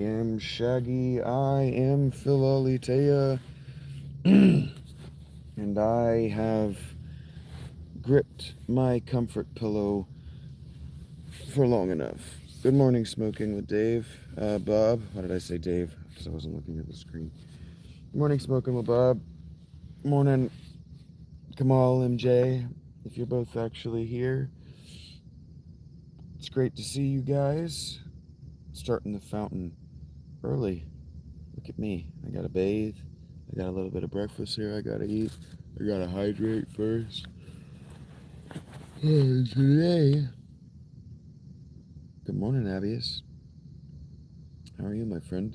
I am Shaggy, I am Philalitheia, and I have gripped my comfort pillow for long enough. Good morning, Smoking with Dave. Bob. Why did I say Dave? Because I wasn't looking at the screen. Good morning, Smoking with Bob. Morning, Kamal, MJ, if you're both actually here. It's great to see you guys. Starting the fountain early. Look at me. I gotta bathe. I got a little bit of breakfast here I gotta eat. I gotta hydrate first. Today. Good morning, Abius. How are you, my friend?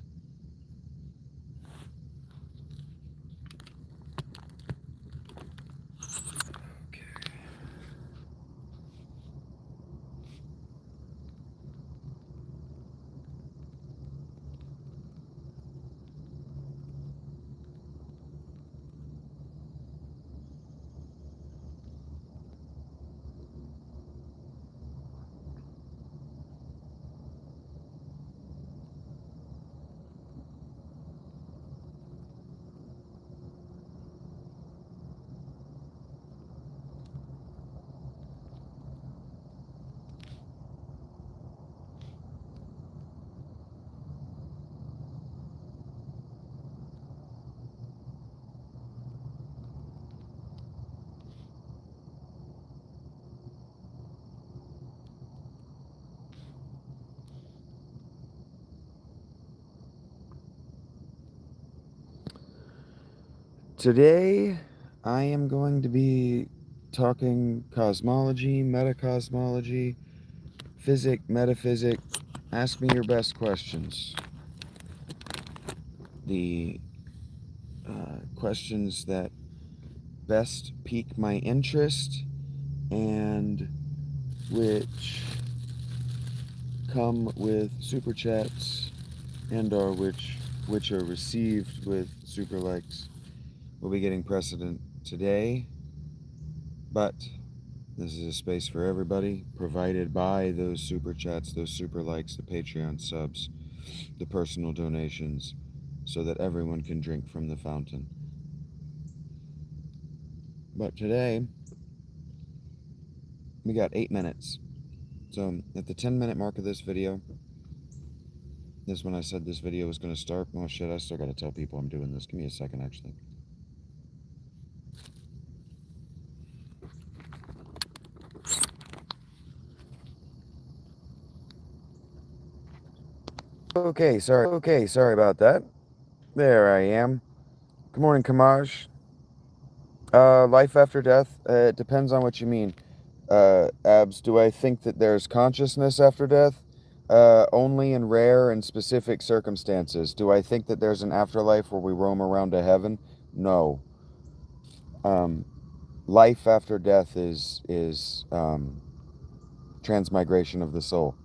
Today, I am going to be talking cosmology, metacosmology, metaphysic. Ask me your best questions. The questions that best pique my interest and which come with super chats and or which are received with super likes will be getting precedent today, but this is a space for everybody, provided by those super chats, those super likes, the Patreon subs, the personal donations, so that everyone can drink from the fountain. But today, we got 8 minutes. So at the 10-minute mark of this video, this is when I said this video was going to start. Oh shit, I still got to tell people I'm doing this. Give me a second, actually. Okay, sorry about that. There I am. Good morning, Kamaj. Life after death, it depends on what you mean. Abs, do I think that there's consciousness after death? Only in rare and specific circumstances. Do I think that there's an afterlife where we roam around to heaven? No. Life after death is transmigration of the soul.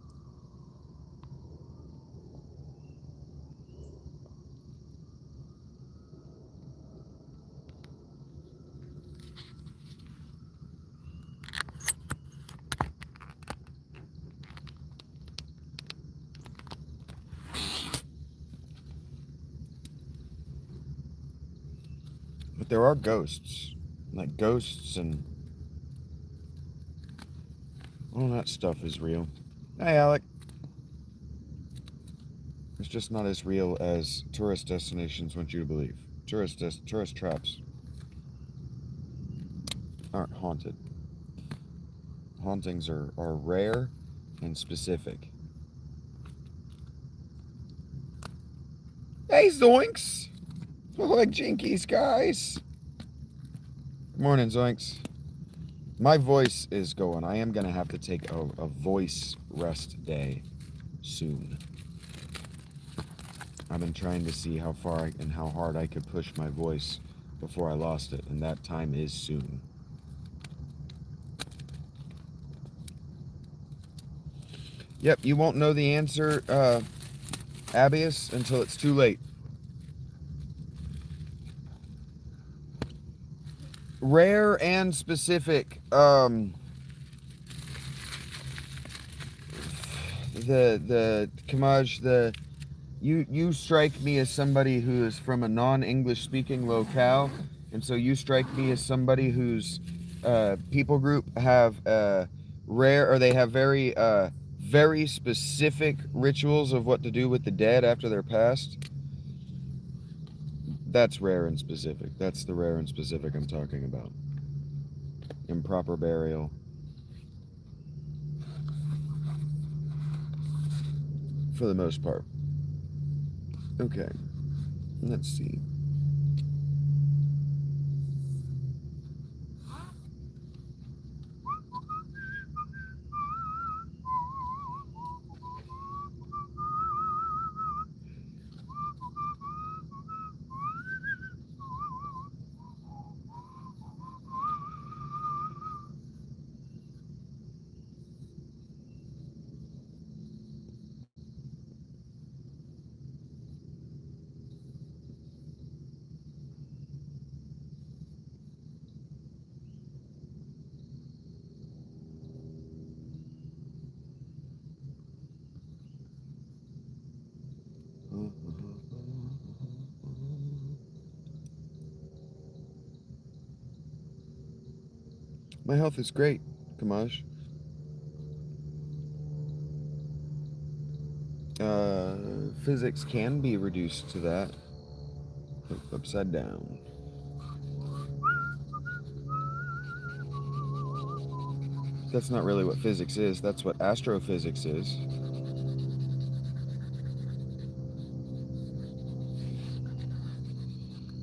But there are ghosts. Like ghosts and all that stuff is real. Hey, Alec. It's just not as real as tourist destinations want you to believe. Tourist traps aren't haunted. Hauntings are rare and specific. Hey, Zoinks! Like Jinkies, guys! Good morning, Zoinks. My voice is going. I am going to have to take a voice rest day soon. I've been trying to see how far and how hard I could push my voice before I lost it, and that time is soon. Yep, you won't know the answer, Abius, until it's too late. Rare and specific. The Kamaj, You strike me as somebody who is from a non-English speaking locale, and so you strike me as somebody whose people group have rare, or they have very very specific rituals of what to do with the dead after they're passed. That's rare and specific. That's the rare and specific I'm talking about. Improper burial. For the most part. Okay. Let's see. My health is great, Kamash. Physics can be reduced to that. Upside down. That's not really what physics is. That's what astrophysics is.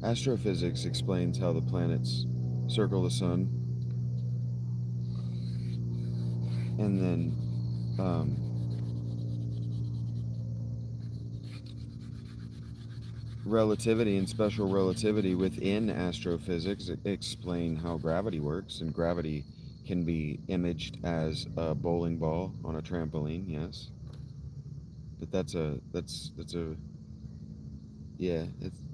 Astrophysics explains how the planets circle the sun. And then relativity and special relativity within astrophysics explain how gravity works, and gravity can be imaged as a bowling ball on a trampoline, yes. But that's a yeah,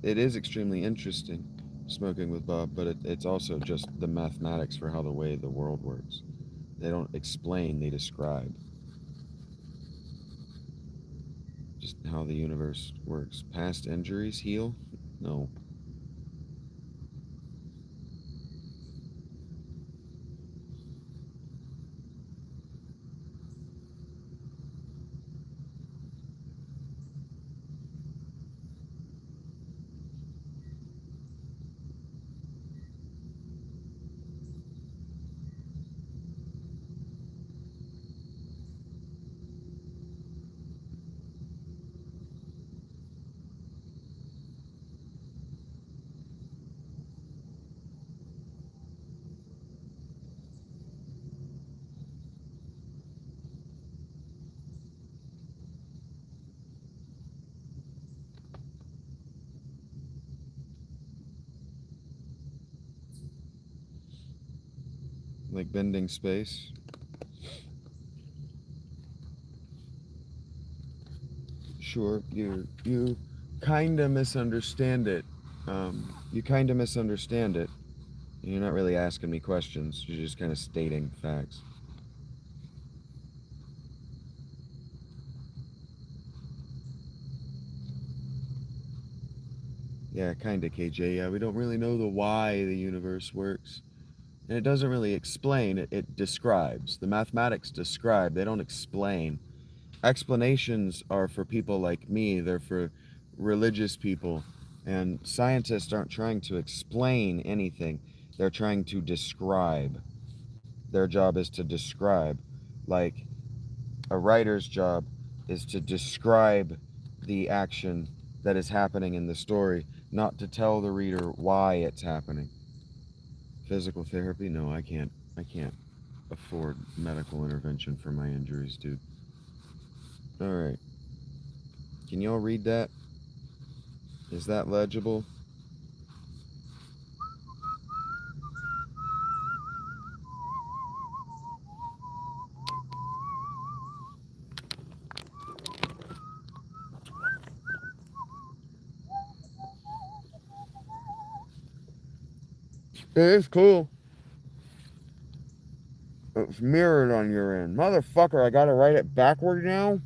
it is extremely interesting, smoking with Bob, but it's also just the mathematics for how the way the world works. They don't explain, they describe just how the universe works. Past injuries heal? No. Like bending space? Sure, you kind of misunderstand it. You kind of misunderstand it. You're not really asking me questions. You're just kind of stating facts. Yeah, kind of, KJ. Yeah, we don't really know the why the universe works. And it doesn't really explain, it describes. The mathematics describe, they don't explain. Explanations are for people like me, they're for religious people. And scientists aren't trying to explain anything, they're trying to describe. Their job is to describe. Like a writer's job is to describe the action that is happening in the story, not to tell the reader why it's happening. Physical therapy? No, I can't afford medical intervention for my injuries, dude. Alright. Can y'all read that? Is that legible? It is cool. It's mirrored on your end. Motherfucker, I gotta write it backward now?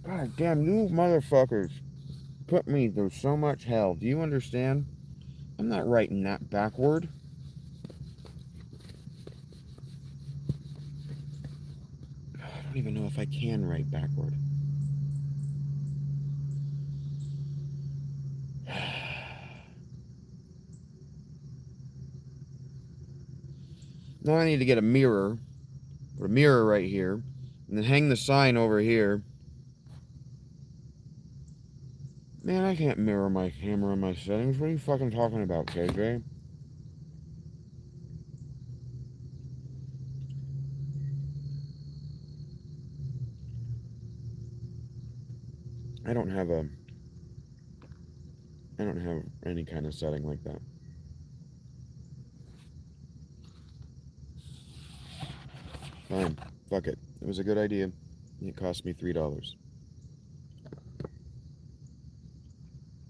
God damn, you motherfuckers. put me through so much hell. Do you understand? I'm not writing that backward. I don't even know if I can write backward. Now I need to get a mirror. Put a mirror right here. And then hang the sign over here. Man, I can't mirror my camera in my settings. What are you fucking talking about, KJ? I don't have any kind of setting like that. Fine. Fuck it. It was a good idea. It cost me $3.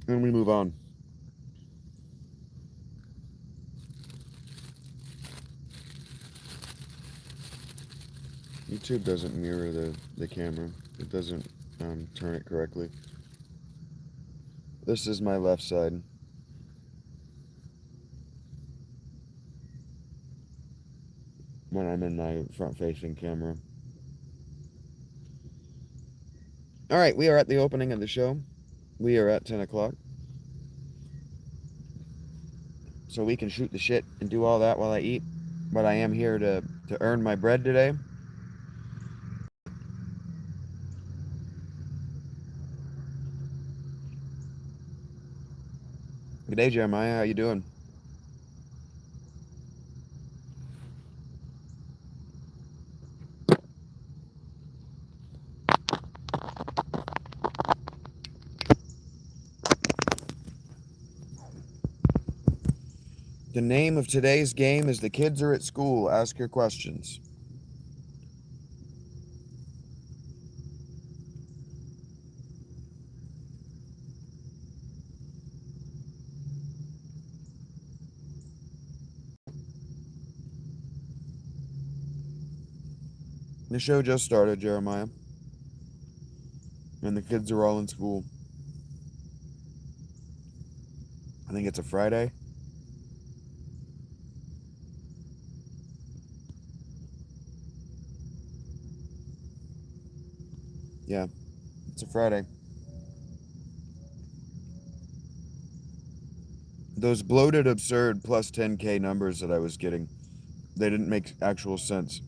And we move on. YouTube doesn't mirror the camera. It doesn't turn it correctly. This is my left side. When I'm in my front-facing camera. Alright, we are at the opening of the show. We are at 10 o'clock. So we can shoot the shit and do all that while I eat. But I am here to earn my bread today. Good day, Jeremiah. How you doing? The name of today's game is The Kids Are at School. Ask your questions. The show just started, Jeremiah. And the kids are all in school. I think it's a Friday. Yeah, it's a Friday. Those bloated, absurd plus 10K numbers that I was getting, they didn't make actual sense.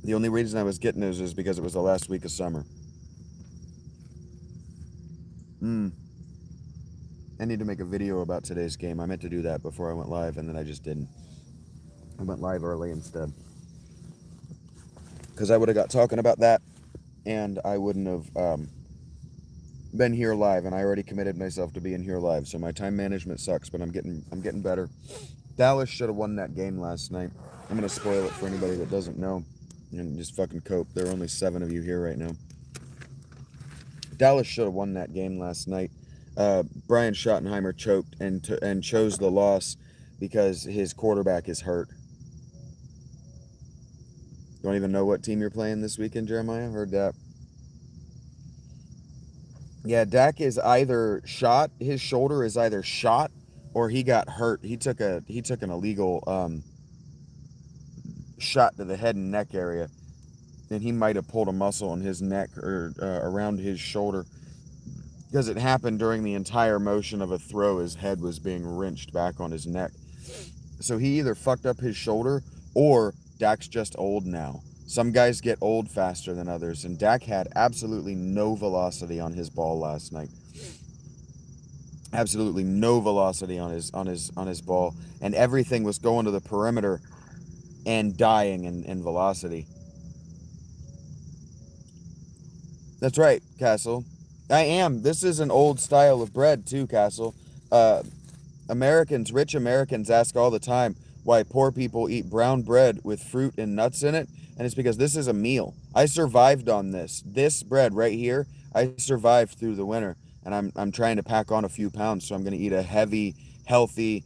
The only reason I was getting those is because it was the last week of summer. I need to make a video about today's game. I meant to do that before I went live, and then I just didn't. I went live early instead. Because I would have got talking about that, and I wouldn't have been here live, and I already committed myself to being here live, so my time management sucks, but I'm getting better. Dallas should have won that game last night. I'm going to spoil it for anybody that doesn't know, and just fucking cope. There are only 7 of you here right now. Dallas should have won that game last night. Brian Schottenheimer choked and chose the loss because his quarterback is hurt. Don't even know what team you're playing this weekend, Jeremiah? Heard that. Yeah, Dak is either shot. His shoulder is either shot or he got hurt. He took an illegal shot to the head and neck area, and he might have pulled a muscle in his neck or around his shoulder. Because it happened during the entire motion of a throw, his head was being wrenched back on his neck. So he either fucked up his shoulder or Dak's just old now. Some guys get old faster than others, and Dak had absolutely no velocity on his ball last night. Absolutely no velocity on his ball, and everything was going to the perimeter and dying in velocity. That's right, Castle. I am. This is an old style of bread too, Castle. Rich Americans ask all the time why poor people eat brown bread with fruit and nuts in it, and it's because this is a meal. I survived on this. This bread right here, I survived through the winter, and I'm trying to pack on a few pounds, so I'm going to eat a heavy, healthy.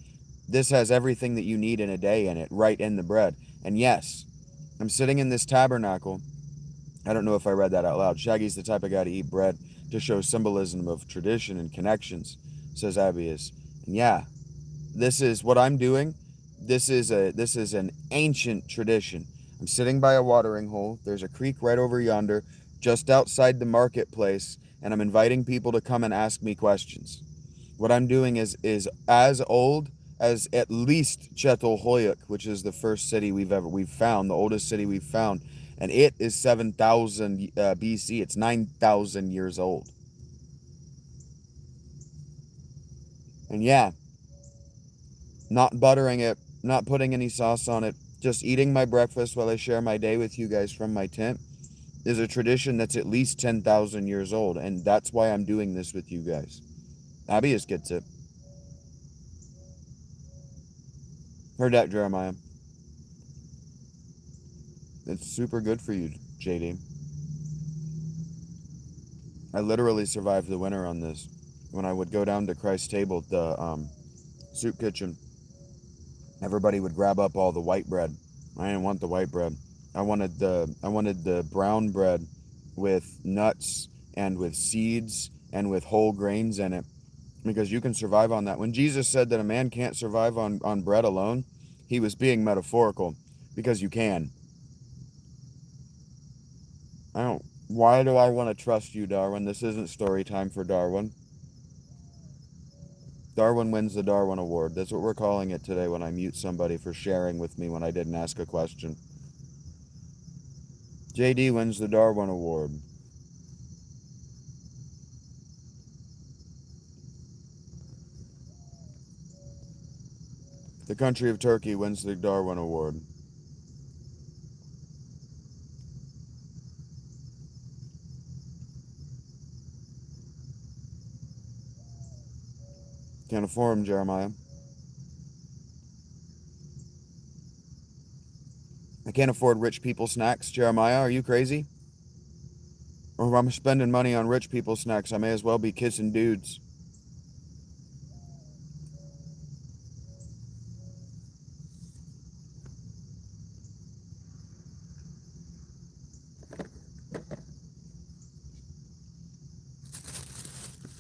This has everything that you need in a day in it, right in the bread. And yes, I'm sitting in this tabernacle. I don't know if I read that out loud. Shaggy's the type of guy to eat bread. to show symbolism of tradition and connections, says Abius. And yeah, this is what I'm doing. This is an ancient tradition. I'm sitting by a watering hole. There's a creek right over yonder, just outside the marketplace, and I'm inviting people to come and ask me questions. What I'm doing is as old as at least Çatalhöyük, which is the first city we've found, the oldest city we've found, and it is 7,000 BC. It's 9,000 years old. And yeah, not buttering it, not putting any sauce on it, just eating my breakfast while I share my day with you guys from my tent is a tradition that's at least 10,000 years old, and that's why I'm doing this with you guys. Abius gets it. Heard that, Jeremiah. It's super good for you, JD. I literally survived the winter on this. When I would go down to Christ's table, the soup kitchen, everybody would grab up all the white bread. I didn't want the white bread. I wanted the brown bread with nuts and with seeds and with whole grains in it, because you can survive on that. When Jesus said that a man can't survive on bread alone, he was being metaphorical, because you can. Why do I want to trust you, Darwin? This isn't story time for Darwin. Darwin wins the Darwin Award. That's what we're calling it today when I mute somebody for sharing with me when I didn't ask a question. JD wins the Darwin Award. The country of Turkey wins the Darwin Award. Can't afford them, Jeremiah. I can't afford rich people snacks, Jeremiah. Are you crazy? Or if I'm spending money on rich people snacks, I may as well be kissing dudes.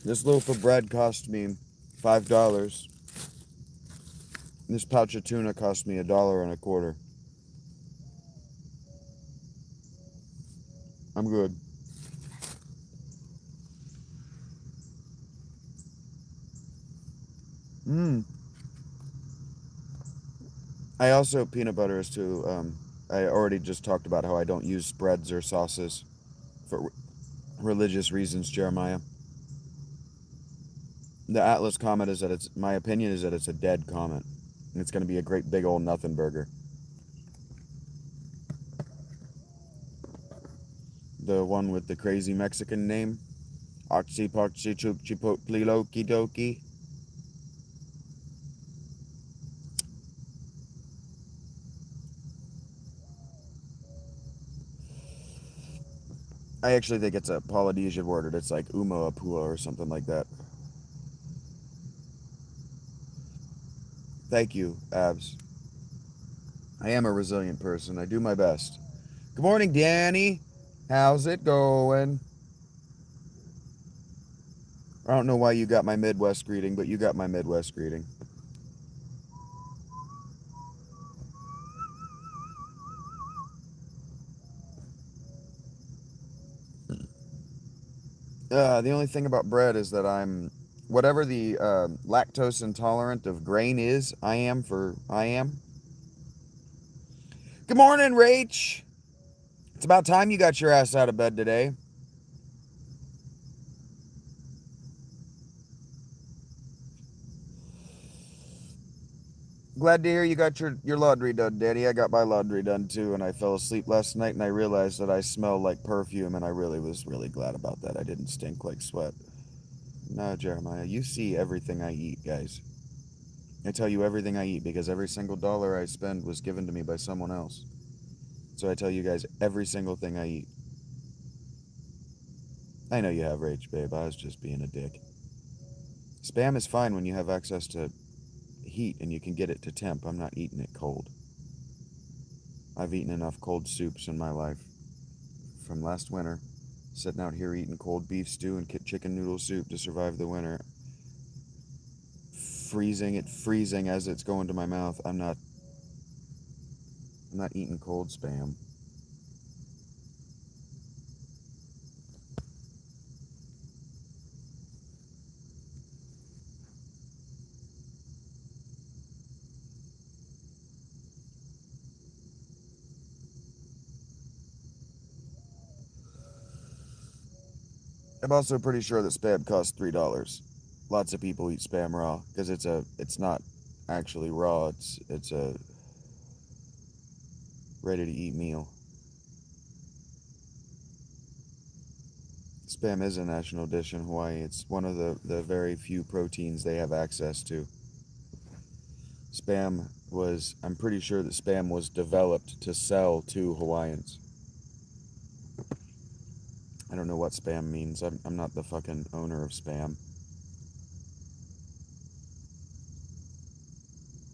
This loaf of bread cost me $5. This pouch of tuna cost me $1.25. I'm good. I also, peanut butter is too, I already just talked about how I don't use spreads or sauces for religious reasons, Jeremiah. The Atlas comet is that my opinion is that it's a dead comet. And it's going to be a great big old nothing burger. The one with the crazy Mexican name. Oxy Poxy Choop Chipotle Loki Doki. I actually think it's a Polynesian word. It's like Uma Apua or something like that. Thank you, Abs. I am a resilient person. I do my best. Good morning, Danny. How's it going? I don't know why you got my Midwest greeting, but you got my Midwest greeting. The only thing about bread is that I'm, whatever the lactose intolerant of grain is, I am. Good morning, Rach. It's about time you got your ass out of bed today. Glad to hear you got your laundry done, Daddy. I got my laundry done too, and I fell asleep last night, and I realized that I smell like perfume, and I was really glad about that. I didn't stink like sweat. No, Jeremiah, you see everything I eat, guys. I tell you everything I eat because every single dollar I spend was given to me by someone else. So I tell you guys every single thing I eat. I know you have rage, babe. I was just being a dick. Spam is fine when you have access to heat and you can get it to temp. I'm not eating it cold. I've eaten enough cold soups in my life from last winter, Sitting out here eating cold beef stew and chicken noodle soup to survive the winter. Freezing as it's going to my mouth. I'm not eating cold Spam. I'm also pretty sure that Spam costs $3. Lots of people eat Spam raw because it's not actually raw. It's a ready to eat meal. Spam is a national dish in Hawaii. It's one of the very few proteins they have access to. I'm pretty sure that Spam was developed to sell to Hawaiians. I don't know what Spam means. I'm not the fucking owner of Spam.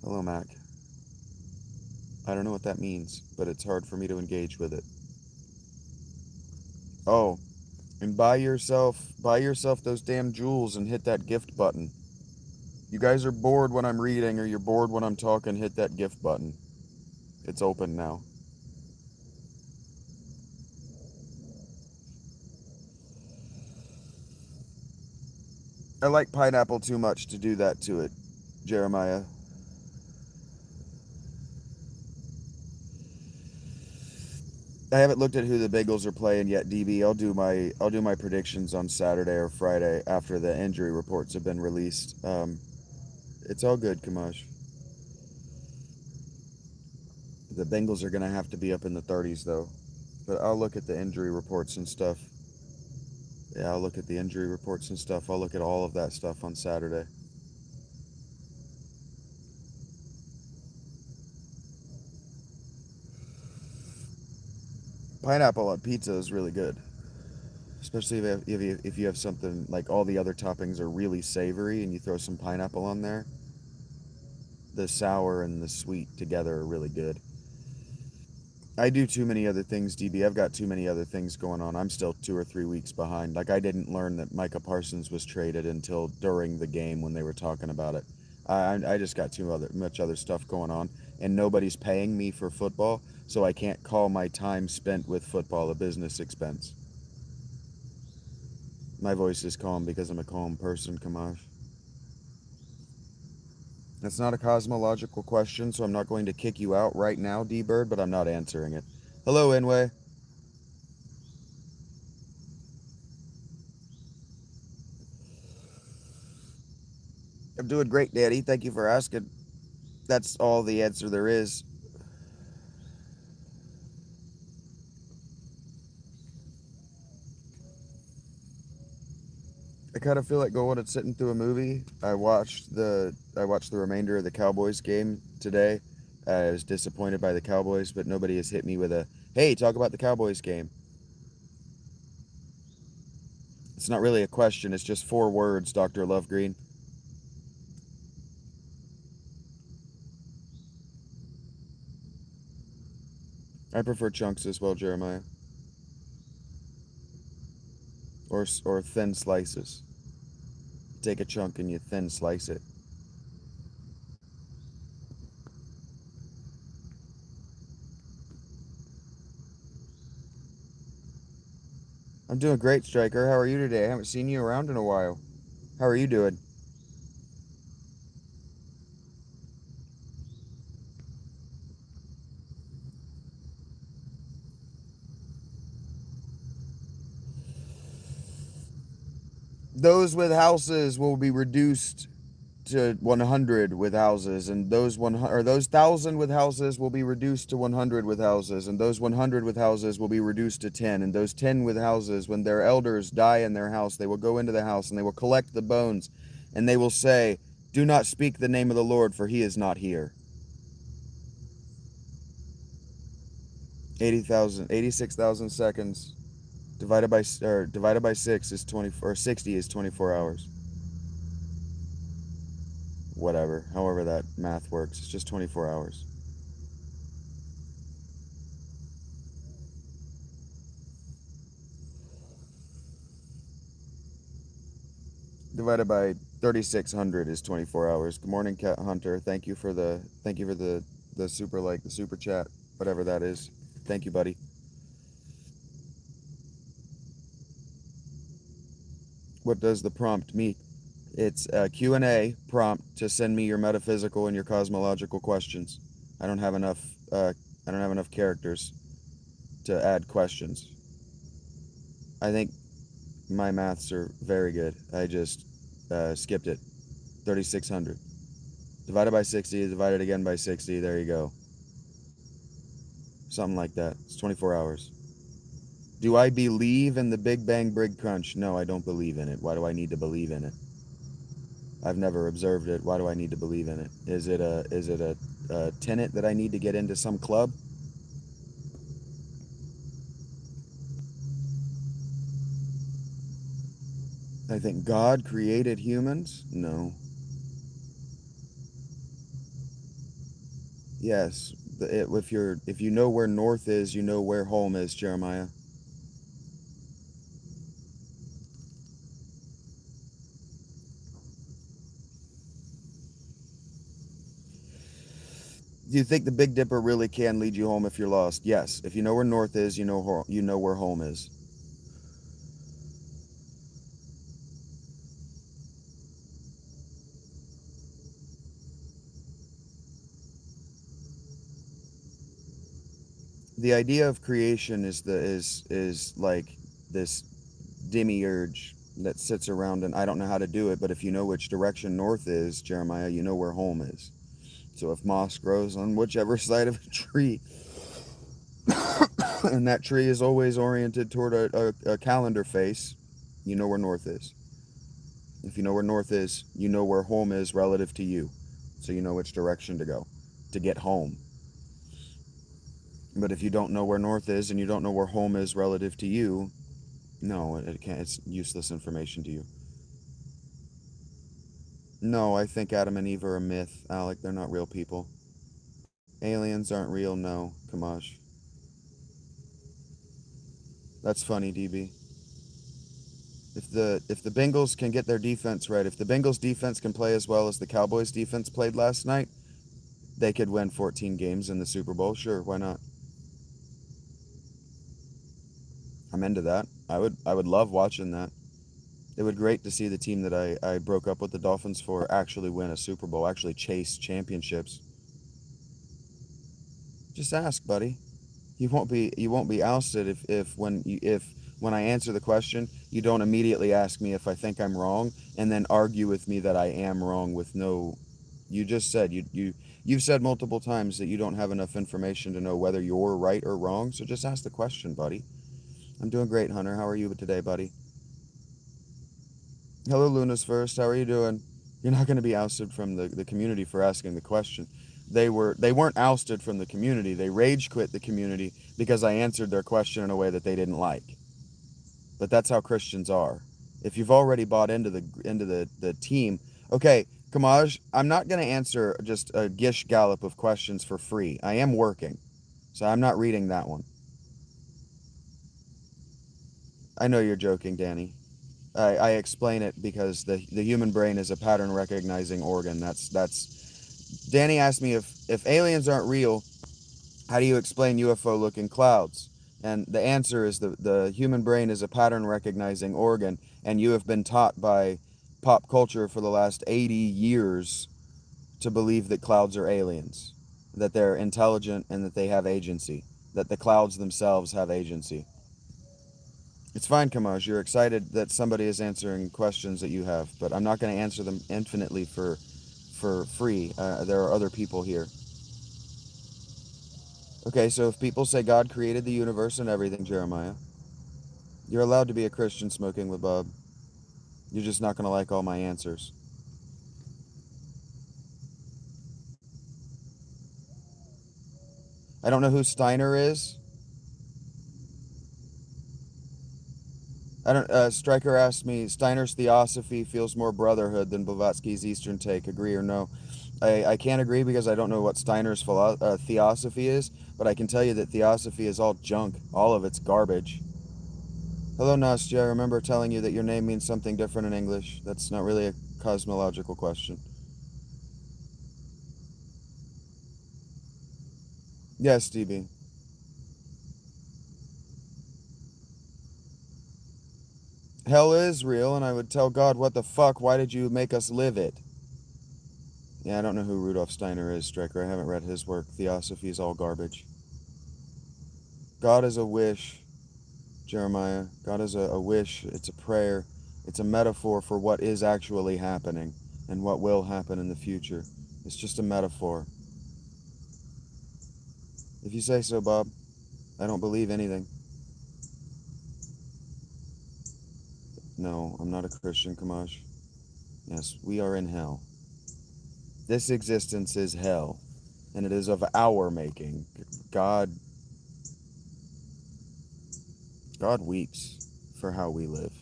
Hello, Mac. I don't know what that means, but it's hard for me to engage with it. Oh, and buy yourself those damn jewels and hit that gift button. You guys are bored when I'm reading or you're bored when I'm talking, hit that gift button. It's open now. I like pineapple too much to do that to it, Jeremiah. I haven't looked at who the Bengals are playing yet, DB. I'll do my predictions on Saturday or Friday after the injury reports have been released. It's all good, Kamash. The Bengals are gonna have to be up in the 30s though, but I'll look at the injury reports and stuff. Yeah, I'll look at the injury reports and stuff. I'll look at all of that stuff on Saturday. Pineapple on pizza is really good, especially if you have something like all the other toppings are really savory and you throw some pineapple on there. The sour and the sweet together are really good. I do too many other things, DB. I've got too many other things going on. I'm still 2 or 3 weeks behind. Like, I didn't learn that Micah Parsons was traded until during the game when they were talking about it. I just got much other stuff going on, and nobody's paying me for football, so I can't call my time spent with football a business expense. My voice is calm because I'm a calm person, Kamash. That's not a cosmological question, so I'm not going to kick you out right now, D-Bird, but I'm not answering it. Hello, Inway. I'm doing great, Daddy. Thank you for asking. That's all the answer there is. I kind of feel like going and sitting through a movie. I watched the remainder of the Cowboys game today. I was disappointed by the Cowboys, but nobody has hit me with a, "Hey, talk about the Cowboys game." It's not really a question. It's just 4 words, Dr. Lovegreen. I prefer chunks as well, Jeremiah, or thin slices. You take a chunk and you thin slice it. I'm doing great, Striker. How are you today? I haven't seen you around in a while. How are you doing? Those with houses will be reduced to 100 with houses, and those 1,000 with houses will be reduced to 100 with houses, and those 100 with houses will be reduced to 10, and those 10 with houses, when their elders die in their house, they will go into the house and they will collect the bones, and they will say, "Do not speak the name of the Lord, for he is not here." 86,000 seconds divided by 6 is 24, or 60 is 24 hours. Whatever, however that math works, it's just 24 hours. divided by 3600 is 24 hours. Good morning, Cat Hunter. Thank you for the the super the super chat, whatever that is. Thank you, buddy. What does the prompt mean? It's a Q&A prompt to send me your metaphysical and your cosmological questions. I don't have enough characters to add questions. I think my maths are very good. I just skipped it. 3600 divided by 60, divided again by 60. There you go. Something like that. It's 24 hours. Do I believe in the Big Bang Big Crunch? No, I don't believe in it. Why do I need to believe in it? I've never observed it. Why do I need to believe in it? Is it a tenet that I need to get into some club? I think God created humans? No. Yes. If you know where north is, you know where home is, Jeremiah. Do you think the Big Dipper really can lead you home if you're lost? Yes. If you know where north is, you know where home is. The idea of creation is like this demiurge that sits around, and I don't know how to do it, but if you know which direction north is, Jeremiah, you know where home is. So if moss grows on whichever side of a tree, and that tree is always oriented toward a calendar face, you know where north is. If you know where north is, you know where home is relative to you. So you know which direction to go to get home. But if you don't know where north is and you don't know where home is relative to you, no, it can't. It's useless information to you. No, I think Adam and Eve are a myth, Alec. They're not real people. Aliens aren't real, no, Kamash. That's funny, DB. If the Bengals can get their defense right, if the Bengals defense can play as well as the Cowboys defense played last night, they could win 14 games in the Super Bowl. Sure, why not? I'm into that. I would love watching that. It would be great to see the team that I broke up with the Dolphins for actually win a Super Bowl, actually chase championships. Just ask, buddy. You won't be ousted if when I answer the question, you don't immediately ask me if I think I'm wrong and then argue with me that I am wrong with no. You just said you've said multiple times that you don't have enough information to know whether you're right or wrong, so just ask the question, buddy. I'm doing great, Hunter. How are you today, buddy? Hello, Luna's first. How are you doing? You're not going to be ousted from the community for asking the question. They weren't ousted from the community. They rage quit the community because I answered their question in a way that they didn't like. But that's how Christians are. If you've already bought into the team, okay, Kamaj, I'm not going to answer just a gish gallop of questions for free. I am working, so I'm not reading that one. I know you're joking, Danny. I explain it because the human brain is a pattern recognizing organ. That's Danny asked me if aliens aren't real, how do you explain UFO looking clouds? And the answer is the human brain is a pattern recognizing organ, and you have been taught by pop culture for the last 80 years to believe that clouds are aliens, that they're intelligent and that they have agency, that the clouds themselves have agency. It's fine, Kamaj. You're excited that somebody is answering questions that you have, but I'm not going to answer them infinitely for free. There are other people here. Okay, so if people say God created the universe and everything, Jeremiah, you're allowed to be a Christian smoking with Bob. You're just not going to like all my answers. I don't know who Steiner is. I don't. Stryker asked me. Steiner's theosophy feels more brotherhood than Blavatsky's Eastern take. Agree or no? I can't agree because I don't know what Steiner's theosophy is, but I can tell you that theosophy is all junk. All of it's garbage. Hello, Nastya. I remember telling you that your name means something different in English. That's not really a cosmological question. Yes, DB. Hell is real, and I would tell God, what the fuck? Why did you make us live it? Yeah, I don't know who Rudolf Steiner is, Striker. I haven't read his work. Theosophy is all garbage. God is a wish, Jeremiah. God is a wish. It's a prayer. It's a metaphor for what is actually happening and what will happen in the future. It's just a metaphor. If you say so, Bob. I don't believe anything. No, I'm not a Christian, Kamash. Yes, we are in hell. This existence is hell, and it is of our making. God weeps for how we live.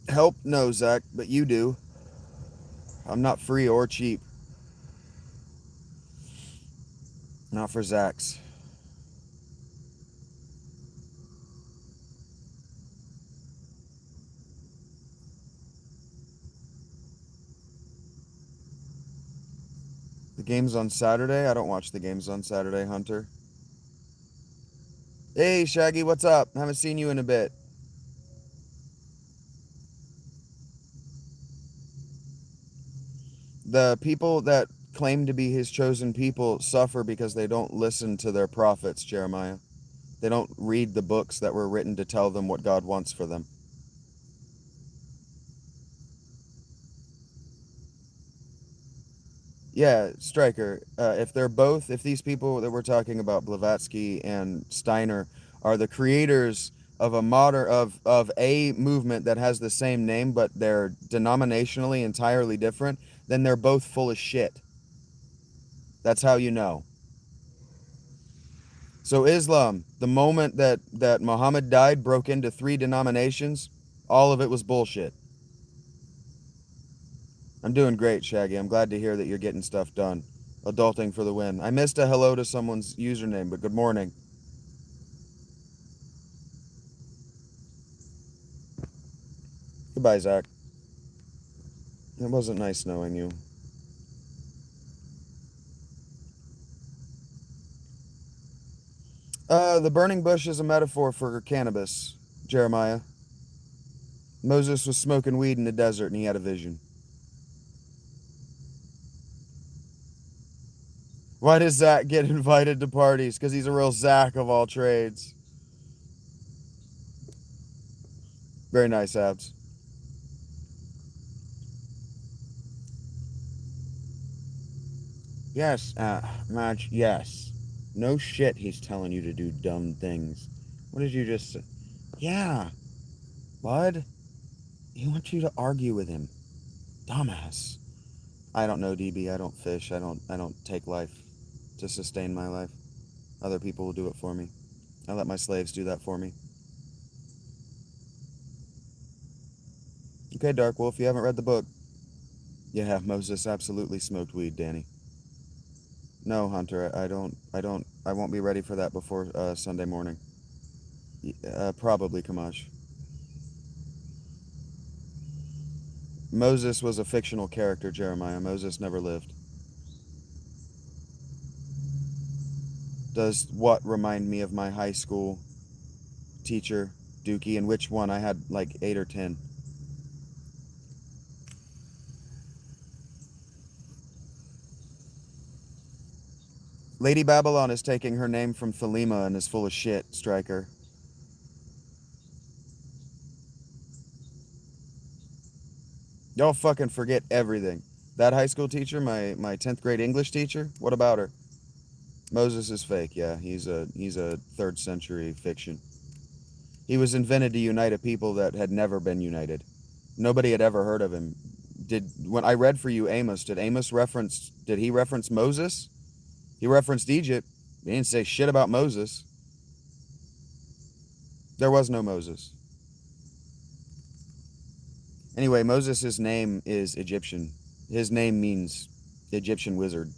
Help? No, Zach, but you do. I'm not free or cheap. Not for Zach's. The game's on Saturday? I don't watch the games on Saturday, Hunter. Hey, Shaggy, what's up? Haven't seen you in a bit. The people that claim to be his chosen people suffer because they don't listen to their prophets, Jeremiah. They don't read the books that were written to tell them what God wants for them. Yeah, Stryker, if these people that we're talking about, Blavatsky and Steiner, are the creators of of a movement that has the same name, but they're denominationally entirely different, then they're both full of shit. That's how you know. So Islam, the moment that Muhammad died, broke into 3 denominations. All of it was bullshit. I'm doing great, Shaggy. I'm glad to hear that you're getting stuff done. Adulting for the win. I missed a hello to someone's username, but good morning. Goodbye, Zach. It wasn't nice knowing you. The burning bush is a metaphor for cannabis, Jeremiah. Moses was smoking weed in the desert and he had a vision. Why does Zach get invited to parties? Because he's a real Zach of all trades. Very nice, Abs. Yes, Madge, yes. No shit he's telling you to do dumb things. What did you just say? Yeah, bud. He wants you to argue with him. Dumbass. I don't know, DB. I don't fish. I don't take life to sustain my life. Other people will do it for me. I let my slaves do that for me. Okay, Dark Wolf, you haven't read the book. Yeah, Moses absolutely smoked weed, Danny. No, Hunter, I won't be ready for that before Sunday morning. Probably, Kamash. Moses was a fictional character, Jeremiah. Moses never lived. Does what remind me of my high school teacher, Dookie, and which one? I had like 8 or 10. Lady Babylon is taking her name from Thelema and is full of shit, Stryker. Y'all fucking forget everything. That high school teacher, my 10th grade English teacher, what about her? Moses is fake, yeah. He's a 3rd century fiction. He was invented to unite a people that had never been united. Nobody had ever heard of him. When I read for you Amos, did he reference Moses? He referenced Egypt. He didn't say shit about Moses. There was no Moses. Anyway, Moses' name is Egyptian. His name means Egyptian wizard.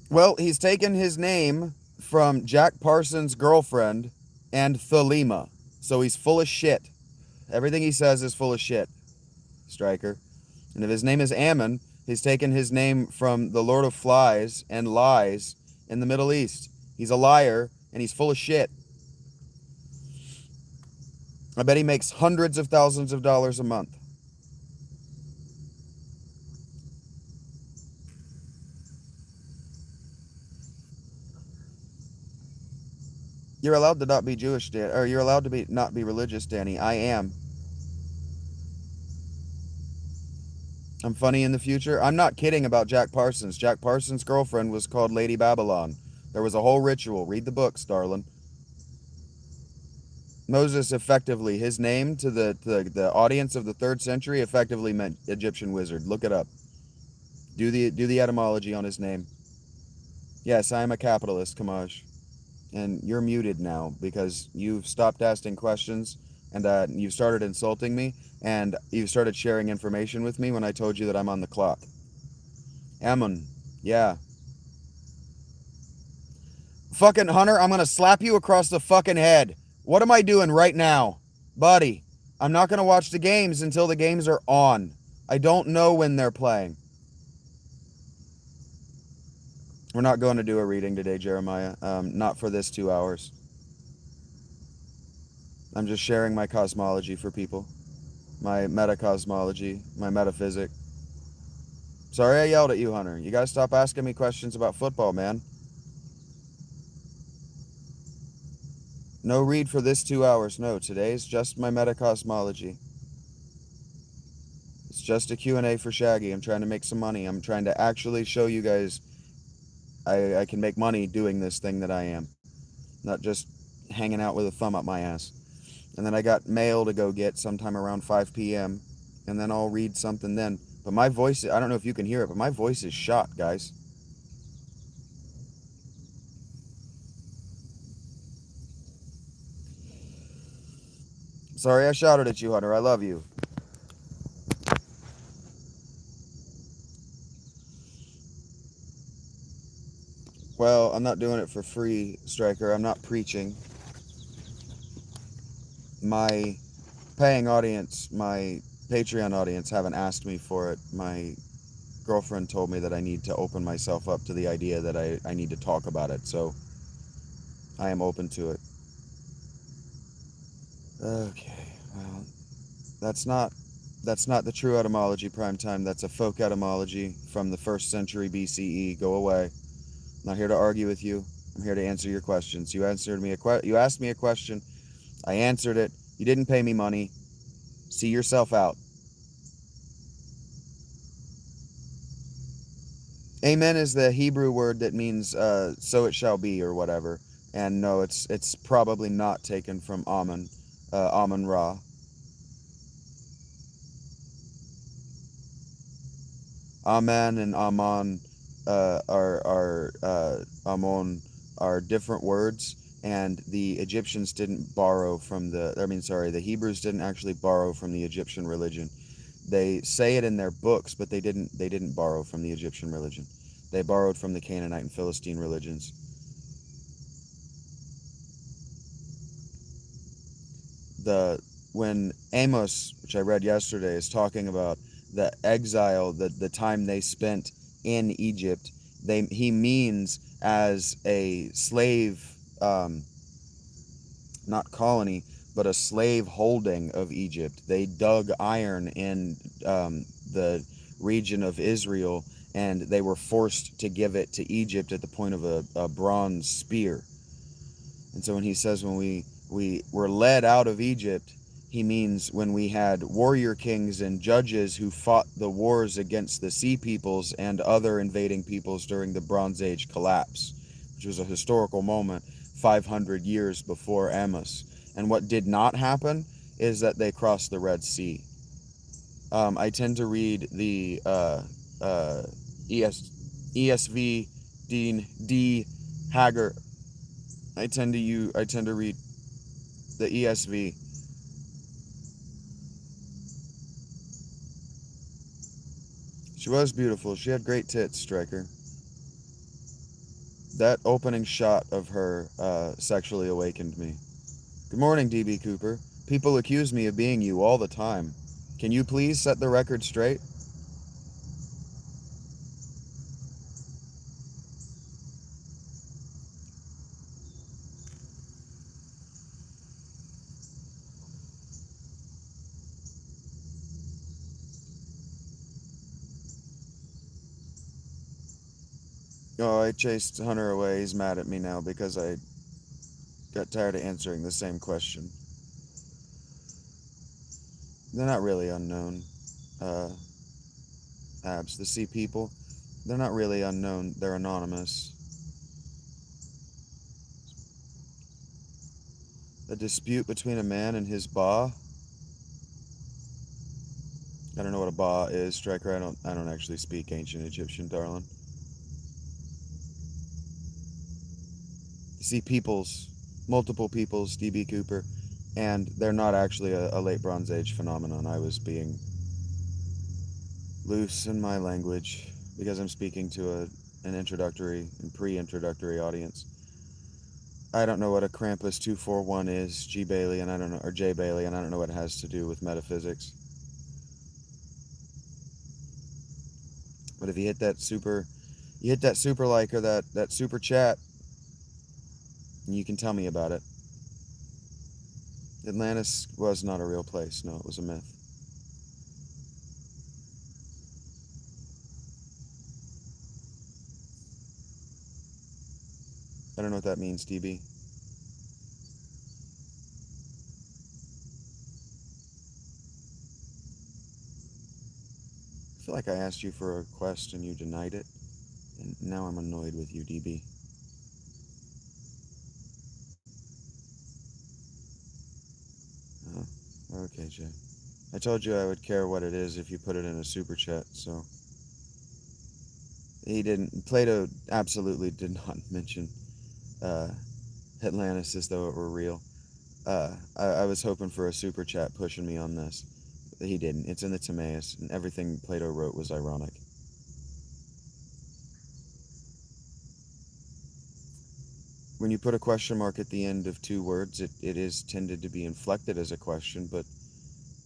Well, he's taken his name from Jack Parsons' girlfriend and Thelema. So he's full of shit. Everything he says is full of shit, Striker. And if his name is Ammon, he's taken his name from the Lord of Flies and lies in the Middle East. He's a liar, and he's full of shit. I bet he makes hundreds of thousands of dollars a month. You're allowed to not be Jewish, Dan, or you're allowed to not be religious, Danny. I am. I'm funny in the future. I'm not kidding about Jack Parsons. Jack Parsons' girlfriend was called Lady Babylon. There was a whole ritual. Read the books, darling. Moses effectively, his name to the audience of the 3rd century effectively meant Egyptian wizard. Look it up. Do the etymology on his name. Yes, I am a capitalist, Kamaj. And you're muted now because you've stopped asking questions and you've started insulting me and you've started sharing information with me when I told you that I'm on the clock. Ammon, yeah. Fucking Hunter, I'm gonna slap you across the fucking head. What am I doing right now? Buddy, I'm not gonna watch the games until the games are on. I don't know when they're playing. We're not going to do a reading today, Jeremiah. Not for this 2 hours. I'm just sharing my cosmology for people. My metacosmology, my metaphysic. Sorry I yelled at you, Hunter. You gotta stop asking me questions about football, man. No read for this 2 hours. No, today's just my metacosmology. It's just a Q&A for Shaggy. I'm trying to make some money. I'm trying to actually show you guys I can make money doing this thing that I am. Not just hanging out with a thumb up my ass. And then I got mail to go get sometime around 5 p.m. And then I'll read something then. But my voice, I don't know if you can hear it, but my voice is shot, guys. Sorry I shouted at you, Hunter. I love you. Well, I'm not doing it for free, Striker. I'm not preaching. My paying audience, my Patreon audience haven't asked me for it. My girlfriend told me that I need to open myself up to the idea that I need to talk about it, so I am open to it. Okay, well, that's not the true etymology, Primetime. That's a folk etymology from the 1st century BCE. Go away. I'm not here to argue with you. I'm here to answer your questions. You asked me a question. I answered it. You didn't pay me money. See yourself out. Amen is the Hebrew word that means so it shall be or whatever. And no, it's probably not taken from Amun, Amun Ra. Amen and Aman Amon are different words, and the Egyptians didn't borrow from the Hebrews didn't actually borrow from the Egyptian religion. They say it in their books, but they didn't borrow from the Egyptian religion. They borrowed from the Canaanite and Philistine religions. When Amos, which I read yesterday, is talking about the exile, the time they spent in Egypt, he means as a slave, not colony, but a slave holding of Egypt. They dug iron in the region of Israel, and they were forced to give it to Egypt at the point of a bronze spear. And so when he says when we were led out of Egypt, he means when we had warrior kings and judges who fought the wars against the sea peoples and other invading peoples during the Bronze Age collapse, which was a historical moment 500 years before Amos. And what did not happen is that they crossed the Red Sea. I tend to read the ESV Dean D. Hager I tend to read the ESV. She was beautiful. She had great tits, Striker. That opening shot of her sexually awakened me. Good morning, DB Cooper. People accuse me of being you all the time. Can you please set the record straight? Oh, I chased Hunter away. He's mad at me now because I got tired of answering the same question. They're not really unknown. Abs, the sea people, they're not really unknown. They're anonymous. A dispute between a man and his ba. I don't know what a ba is, Striker. I don't actually speak ancient Egyptian, darling. You see peoples, multiple peoples, DB Cooper, and they're not actually a late Bronze Age phenomenon. I was being loose in my language because I'm speaking to an introductory and pre-introductory audience. I don't know what a Krampus 241 is, G Bailey, and I don't know, or J Bailey, and I don't know what it has to do with metaphysics. But if you hit that super like or that super chat, you can tell me about it. Atlantis was not a real place. No, it was a myth. I don't know what that means, DB. I feel like I asked you for a quest and you denied it, and now I'm annoyed with you, DB. Oh, okay, Jay. I told you I would care what it is if you put it in a super chat, so... He didn't. Plato absolutely did not mention uh, Atlantis as though it were real. I was hoping for a super chat pushing me on this. He didn't. It's in the Timaeus, and everything Plato wrote was ironic. When you put a question mark at the end of two words, it is tended to be inflected as a question, but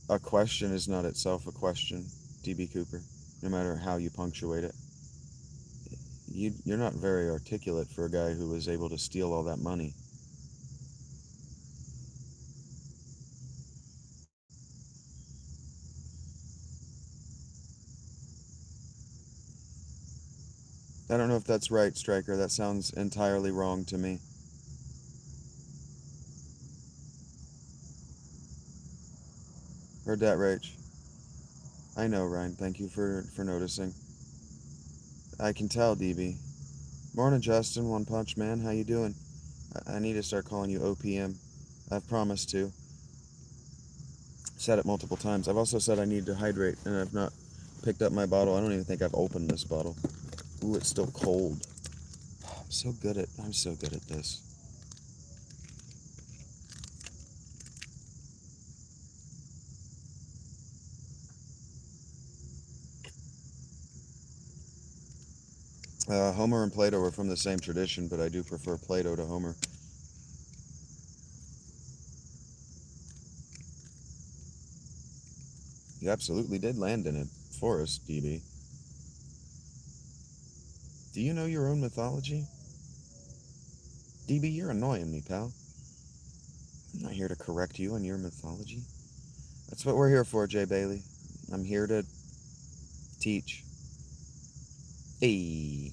a question is not itself a question, D.B. Cooper, no matter how you punctuate it. You're not very articulate for a guy who was able to steal all that money. I don't know if that's right, Stryker. That sounds entirely wrong to me. Heard that, Rach. I know, Ryan. Thank you for noticing. I can tell, DB. Morning, Justin. One Punch Man. How you doing? I need to start calling you OPM. I've promised to. Said it multiple times. I've also said I need to hydrate, and I've not picked up my bottle. I don't even think I've opened this bottle. Ooh, it's still cold. I'm so good at this. Homer and Plato are from the same tradition, but I do prefer Plato to Homer. You absolutely did land in a forest, DB. Do you know your own mythology? DB, you're annoying me, pal. I'm not here to correct you on your mythology. That's what we're here for, Jay Bailey. I'm here to teach. Hey.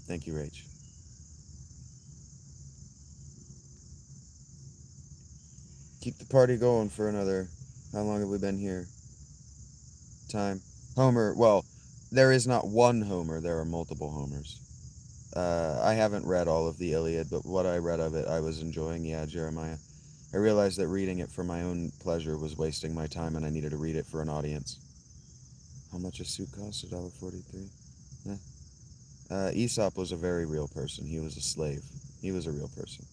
Thank you, Rach. Keep the party going for another... How long have we been here? Time. Homer, well, there is not one Homer. There are multiple Homers. I haven't read all of the Iliad, but what I read of it, I was enjoying. Yeah, Jeremiah. I realized that reading it for my own pleasure was wasting my time, and I needed to read it for an audience. How much a suit costs? $1.43. Eh. Aesop was a very real person. He was a slave. He was a real person.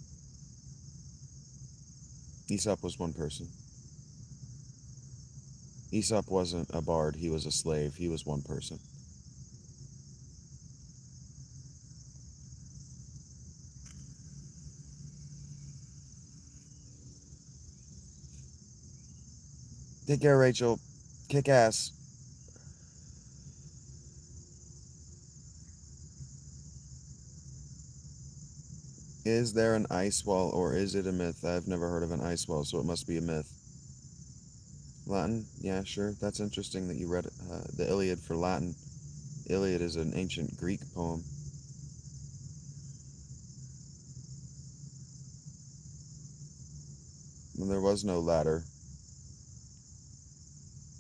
Aesop was one person. Aesop wasn't a bard. He was a slave. He was one person. Take care, Rachel. Kick ass. Is there an ice wall, or is it a myth? I've never heard of an ice wall, so it must be a myth. Latin? Yeah, sure. That's interesting that you read the Iliad for Latin. Iliad is an ancient Greek poem. When there was no ladder.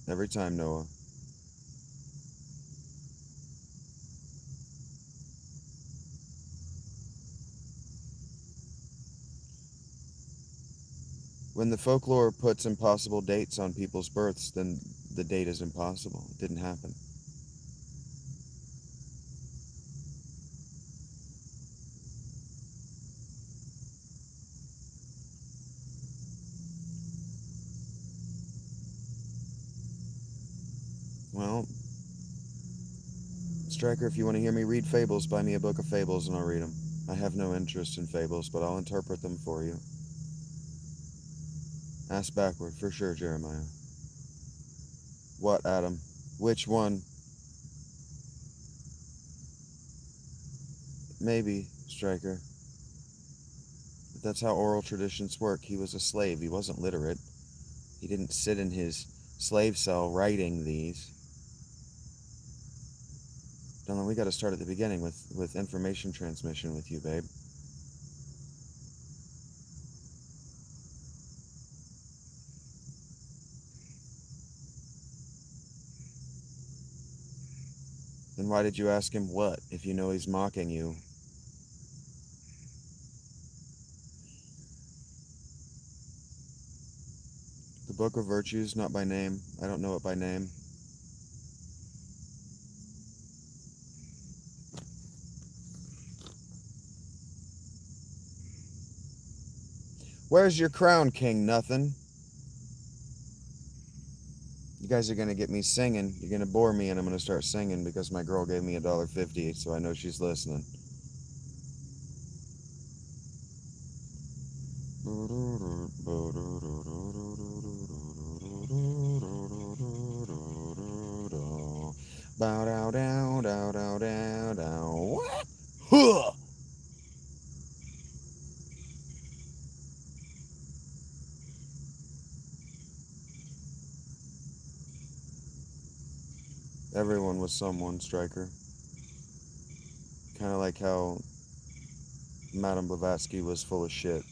Every time, Noah. When the folklore puts impossible dates on people's births, then the date is impossible. It didn't happen. Well, Striker, if you want to hear me read fables, buy me a book of fables and I'll read them. I have no interest in fables, but I'll interpret them for you. Ask backward, for sure, Jeremiah. What, Adam? Which one? Maybe, Striker. But that's how oral traditions work. He was a slave. He wasn't literate. He didn't sit in his slave cell writing these. Dylan, we got to start at the beginning with information transmission with you, babe. Then why did you ask him what, if you know he's mocking you? The Book of Virtues, not by name. I don't know it by name. Where's your crown, King Nothing? You guys are going to get me singing. You're going to bore me, and I'm going to start singing because my girl gave me $1.50, so I know she's listening. Bow dow dow dow dow dow dow. What? Huh! Everyone was someone, Striker. Kind of like how Madame Blavatsky was full of shit.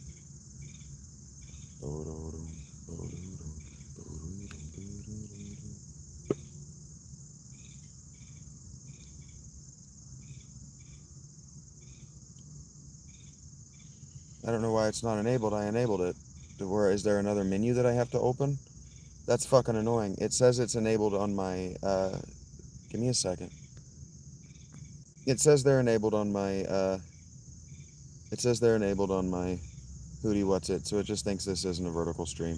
I don't know why it's not enabled. I enabled it. Where is there another menu that I have to open? That's fucking annoying. It says it's enabled on my, give me a second. It says they're enabled on my, Hootie What's It, so it just thinks this isn't a vertical stream.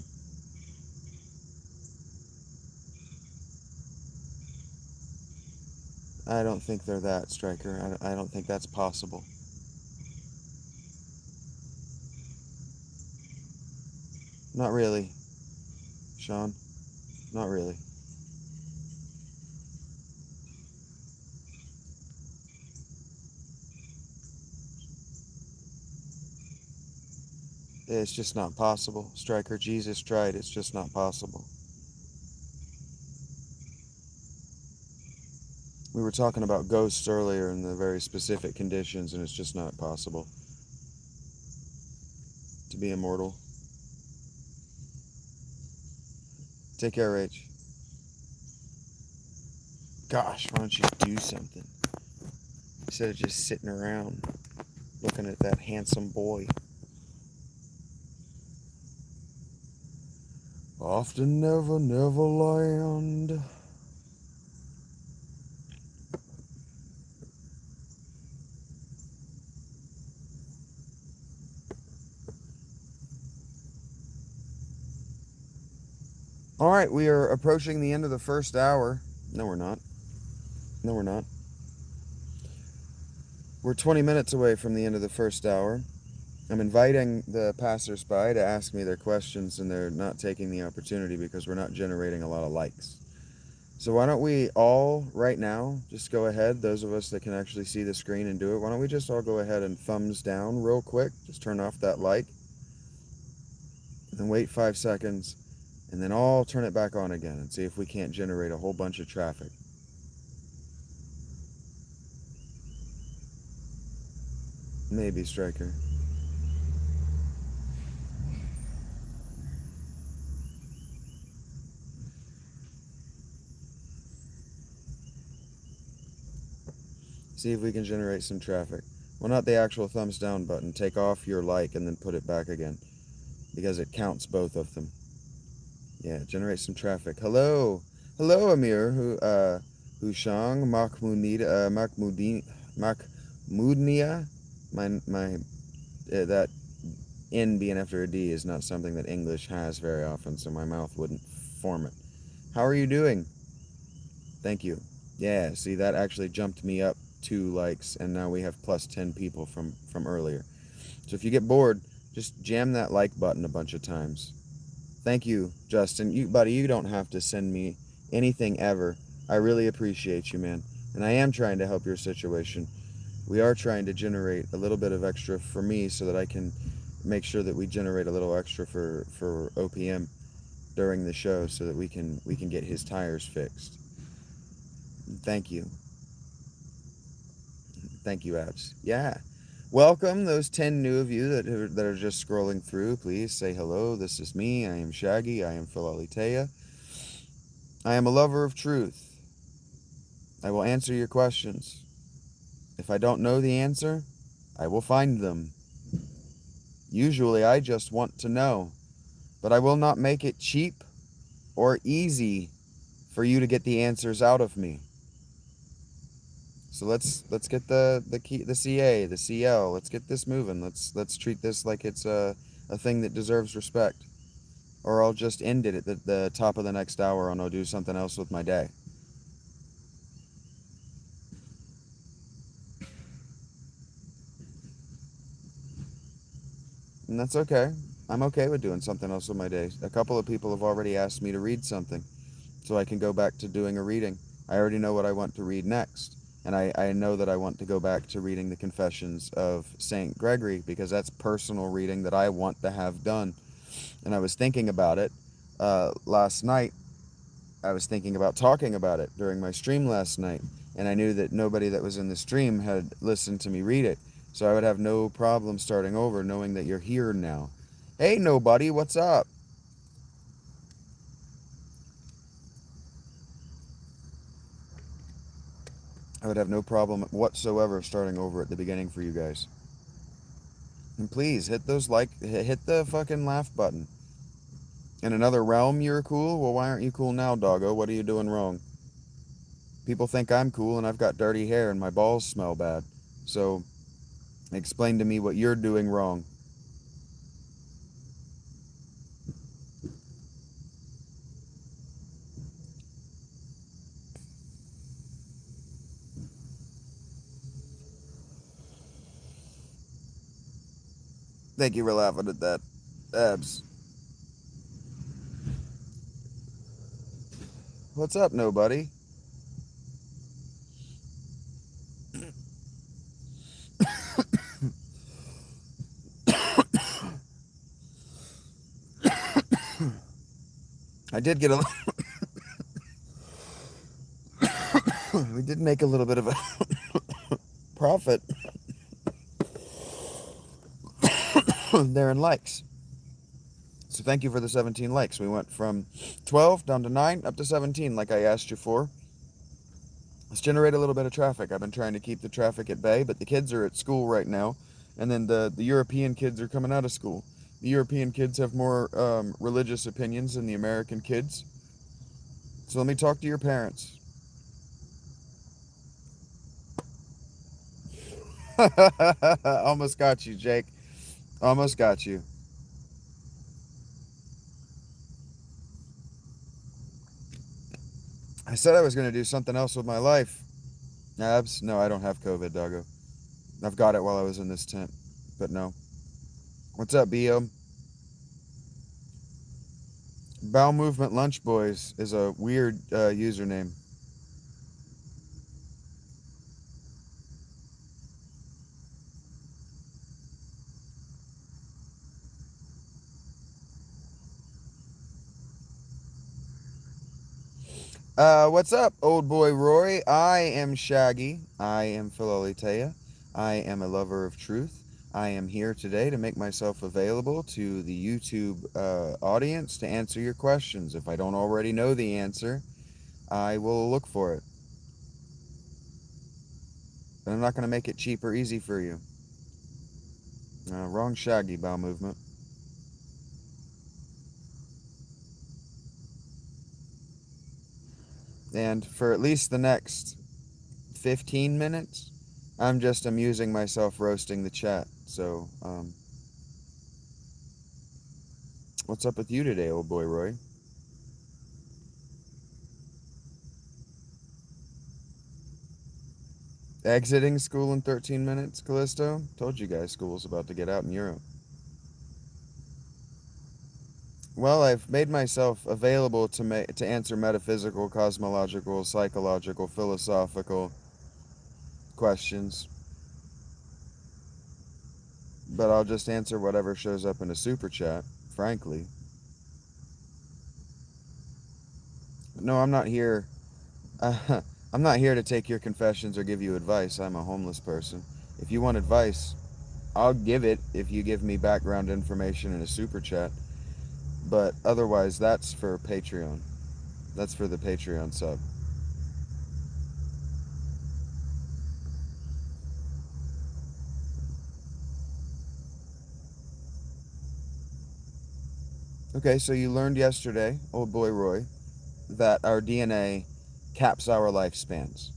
I don't think they're that, Striker. I don't think that's possible. Not really, Sean. Not really. It's just not possible. Striker, Jesus tried. It's just not possible. We were talking about ghosts earlier and the very specific conditions, and it's just not possible to be immortal. Take care, Rach. Gosh, why don't you do something? Instead of just sitting around looking at that handsome boy. Often never, never land. All right, we are approaching the end of the first hour. No, we're not. No, we're not. We're 20 minutes away from the end of the first hour. I'm inviting the passersby to ask me their questions, and they're not taking the opportunity because we're not generating a lot of likes. So why don't we all, right now, just go ahead, those of us that can actually see the screen and do it, why don't we just all go ahead and thumbs down real quick, just turn off that like, and wait 5 seconds, and then all turn it back on again and see if we can't generate a whole bunch of traffic. Maybe, Striker. See if we can generate some traffic. Well, not the actual thumbs down button. Take off your like and then put it back again, because it counts both of them. Yeah, generate some traffic. Hello. Hello, Amir. Hushang, Mahmudnia. That N being after a D is not something that English has very often, so my mouth wouldn't form it. How are you doing? Thank you. Yeah, see, that actually jumped me up 2 likes, and now we have plus 10 people from earlier. So if you get bored, just jam that like button a bunch of times. Thank you, Justin. Buddy, you don't have to send me anything ever. I really appreciate you, man. And I am trying to help your situation. We are trying to generate a little bit of extra for me so that I can make sure that we generate a little extra for OPM during the show so that we can get his tires fixed. Thank you. Thank you, Abs. Yeah. Welcome, those 10 new of you that are just scrolling through. Please say hello. This is me. I am Shaggy. I am Philalitheia. I am a lover of truth. I will answer your questions. If I don't know the answer, I will find them. Usually I just want to know, but I will not make it cheap or easy for you to get the answers out of me. So let's get the CA, the CL. Let's get this moving. Let's treat this like it's a thing that deserves respect. Or I'll just end it at the top of the next hour and I'll do something else with my day. And that's okay. I'm okay with doing something else with my day. A couple of people have already asked me to read something, so I can go back to doing a reading. I already know what I want to read next. And I know that I want to go back to reading the Confessions of St. Gregory, because that's personal reading that I want to have done. And I was thinking about it last night. I was thinking about talking about it during my stream last night. And I knew that nobody that was in the stream had listened to me read it. So I would have no problem starting over knowing that you're here now. Hey, nobody, what's up? I would have no problem whatsoever starting over at the beginning for you guys. And please hit the fucking laugh button. In another realm, you're cool? Well, why aren't you cool now, doggo? What are you doing wrong? People think I'm cool and I've got dirty hair and my balls smell bad. So explain to me what you're doing wrong. Thank you for laughing at that, Abs. What's up, nobody? I did get a... we did make a little bit of a profit there in likes. So thank you for the 17 likes. We went from 12 down to 9 up to 17 like I asked you for. Let's generate a little bit of traffic. I've been trying to keep the traffic at bay, but the kids are at school right now. And then the European kids are coming out of school. The European kids have more religious opinions than the American kids. So let me talk to your parents. Almost got you, Jake. Almost got you. I said I was going to do something else with my life. Abs? No, I don't have COVID, doggo. I've got it while I was in this tent. But no. What's up, Bo? Bowel Movement Lunch Boys is a weird username. What's up, old boy Rory? I am Shaggy. I am Philalitheia. I am a lover of truth. I am here today to make myself available to the YouTube audience to answer your questions. If I don't already know the answer, I will look for it. But I'm not going to make it cheap or easy for you. Wrong Shaggy, Bowel Movement. And for at least the next 15 minutes, I'm just amusing myself roasting the chat. So, what's up with you today, old boy Roy? Exiting school in 13 minutes, Callisto? Told you guys school's about to get out in Europe. Well, I've made myself available to answer metaphysical, cosmological, psychological, philosophical questions. But I'll just answer whatever shows up in a super chat, frankly. No, I'm not here. I'm not here to take your confessions or give you advice. I'm a homeless person. If you want advice, I'll give it if you give me background information in a super chat. But otherwise, that's for Patreon. That's for the Patreon sub. Okay, so you learned yesterday, old boy Roy, that our DNA caps our lifespans.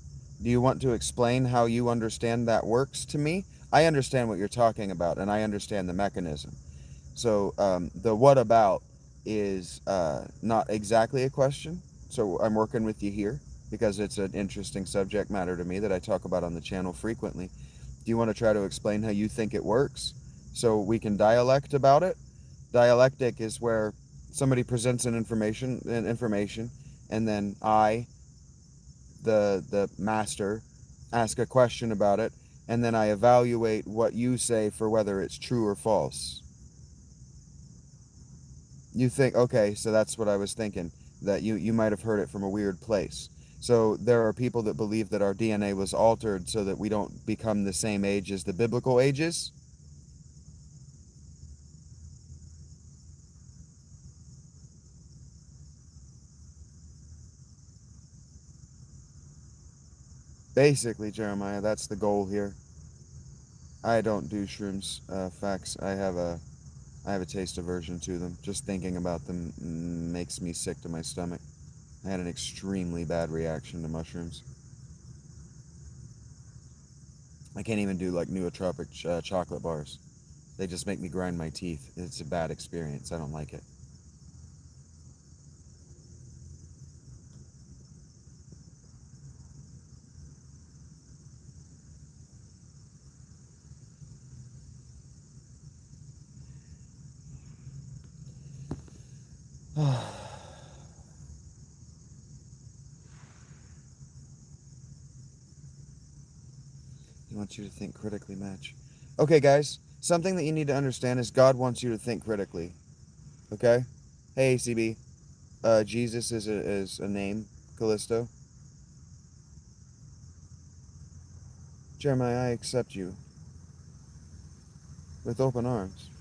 Do you want to explain how you understand that works to me? I understand what you're talking about, and I understand the mechanism. So the what about is not exactly a question. So I'm working with you here because it's an interesting subject matter to me that I talk about on the channel frequently. Do you want to try to explain how you think it works so we can dialect about it? Dialectic is where somebody presents an information, and then I, the master, ask a question about it, and then I evaluate what you say for whether it's true or false. You think, okay, so that's what I was thinking, that you might have heard it from a weird place. So there are people that believe that our DNA was altered so that we don't become the same age as the biblical ages. Basically, Jeremiah, that's the goal here. I don't do shrooms, facts. I have a taste aversion to them. Just thinking about them makes me sick to my stomach. I had an extremely bad reaction to mushrooms. I can't even do like nootropic chocolate bars. They just make me grind my teeth. It's a bad experience. I don't like it. He wants you to think critically, Match. Okay, guys. Something that you need to understand is God wants you to think critically. Okay? Hey, CB. Jesus is a name. Callisto. Jeremiah, I accept you with open arms.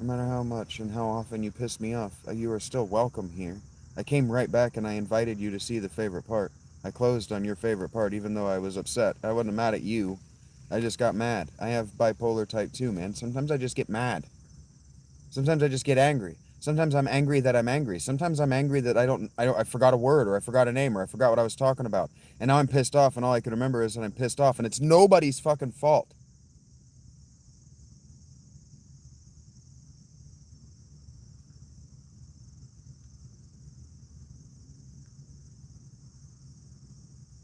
No matter how much and how often you piss me off, you are still welcome here. I came right back and I invited you to see the favorite part. I closed on your favorite part even though I was upset. I wasn't mad at you. I just got mad. I have bipolar type 2, man. Sometimes I just get mad. Sometimes I just get angry. Sometimes I'm angry that I'm angry. Sometimes I'm angry that I forgot a word or I forgot a name or I forgot what I was talking about. And now I'm pissed off and all I can remember is that I'm pissed off and it's nobody's fucking fault.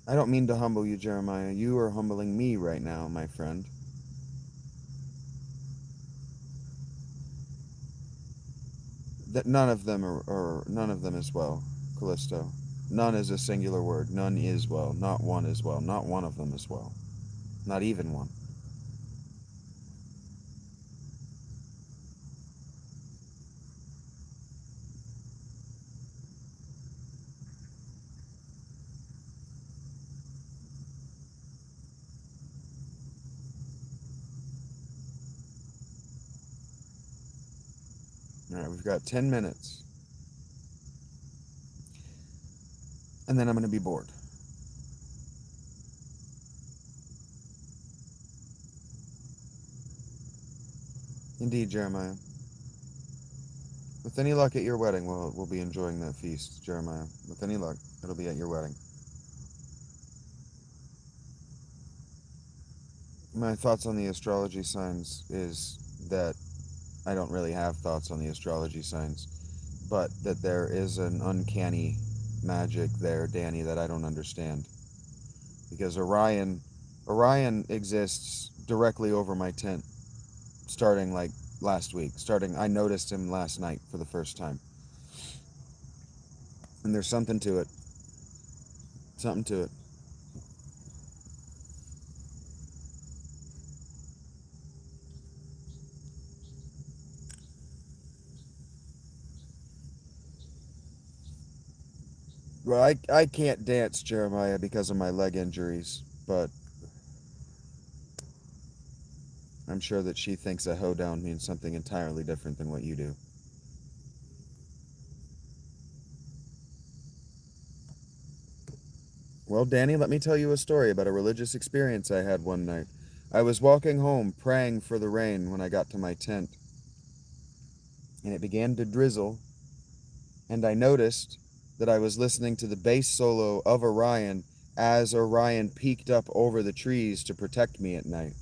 I don't mean to humble you, Jeremiah. You are humbling me right now, my friend. That none of them are none of them is well, Callisto. None is a singular word. None is well. Not one is well. Not one of them is well. Not even one. All right, we've got 10 minutes. And then I'm going to be bored. Indeed, Jeremiah. With any luck at your wedding, we'll be enjoying that feast, Jeremiah. With any luck, it'll be at your wedding. My thoughts on the astrology signs is that I don't really have thoughts on the astrology signs, but that there is an uncanny magic there, Danny, that I don't understand. Because Orion exists directly over my tent, starting like last week. I noticed him last night for the first time. And there's something to it. Something to it. Well, I can't dance, Jeremiah, because of my leg injuries, but I'm sure that she thinks a hoedown means something entirely different than what you do. Well, Danny, let me tell you a story about a religious experience I had one night. I was walking home praying for the rain when I got to my tent, and it began to drizzle, and I noticed that I was listening to the bass solo of Orion as Orion peeked up over the trees to protect me at night.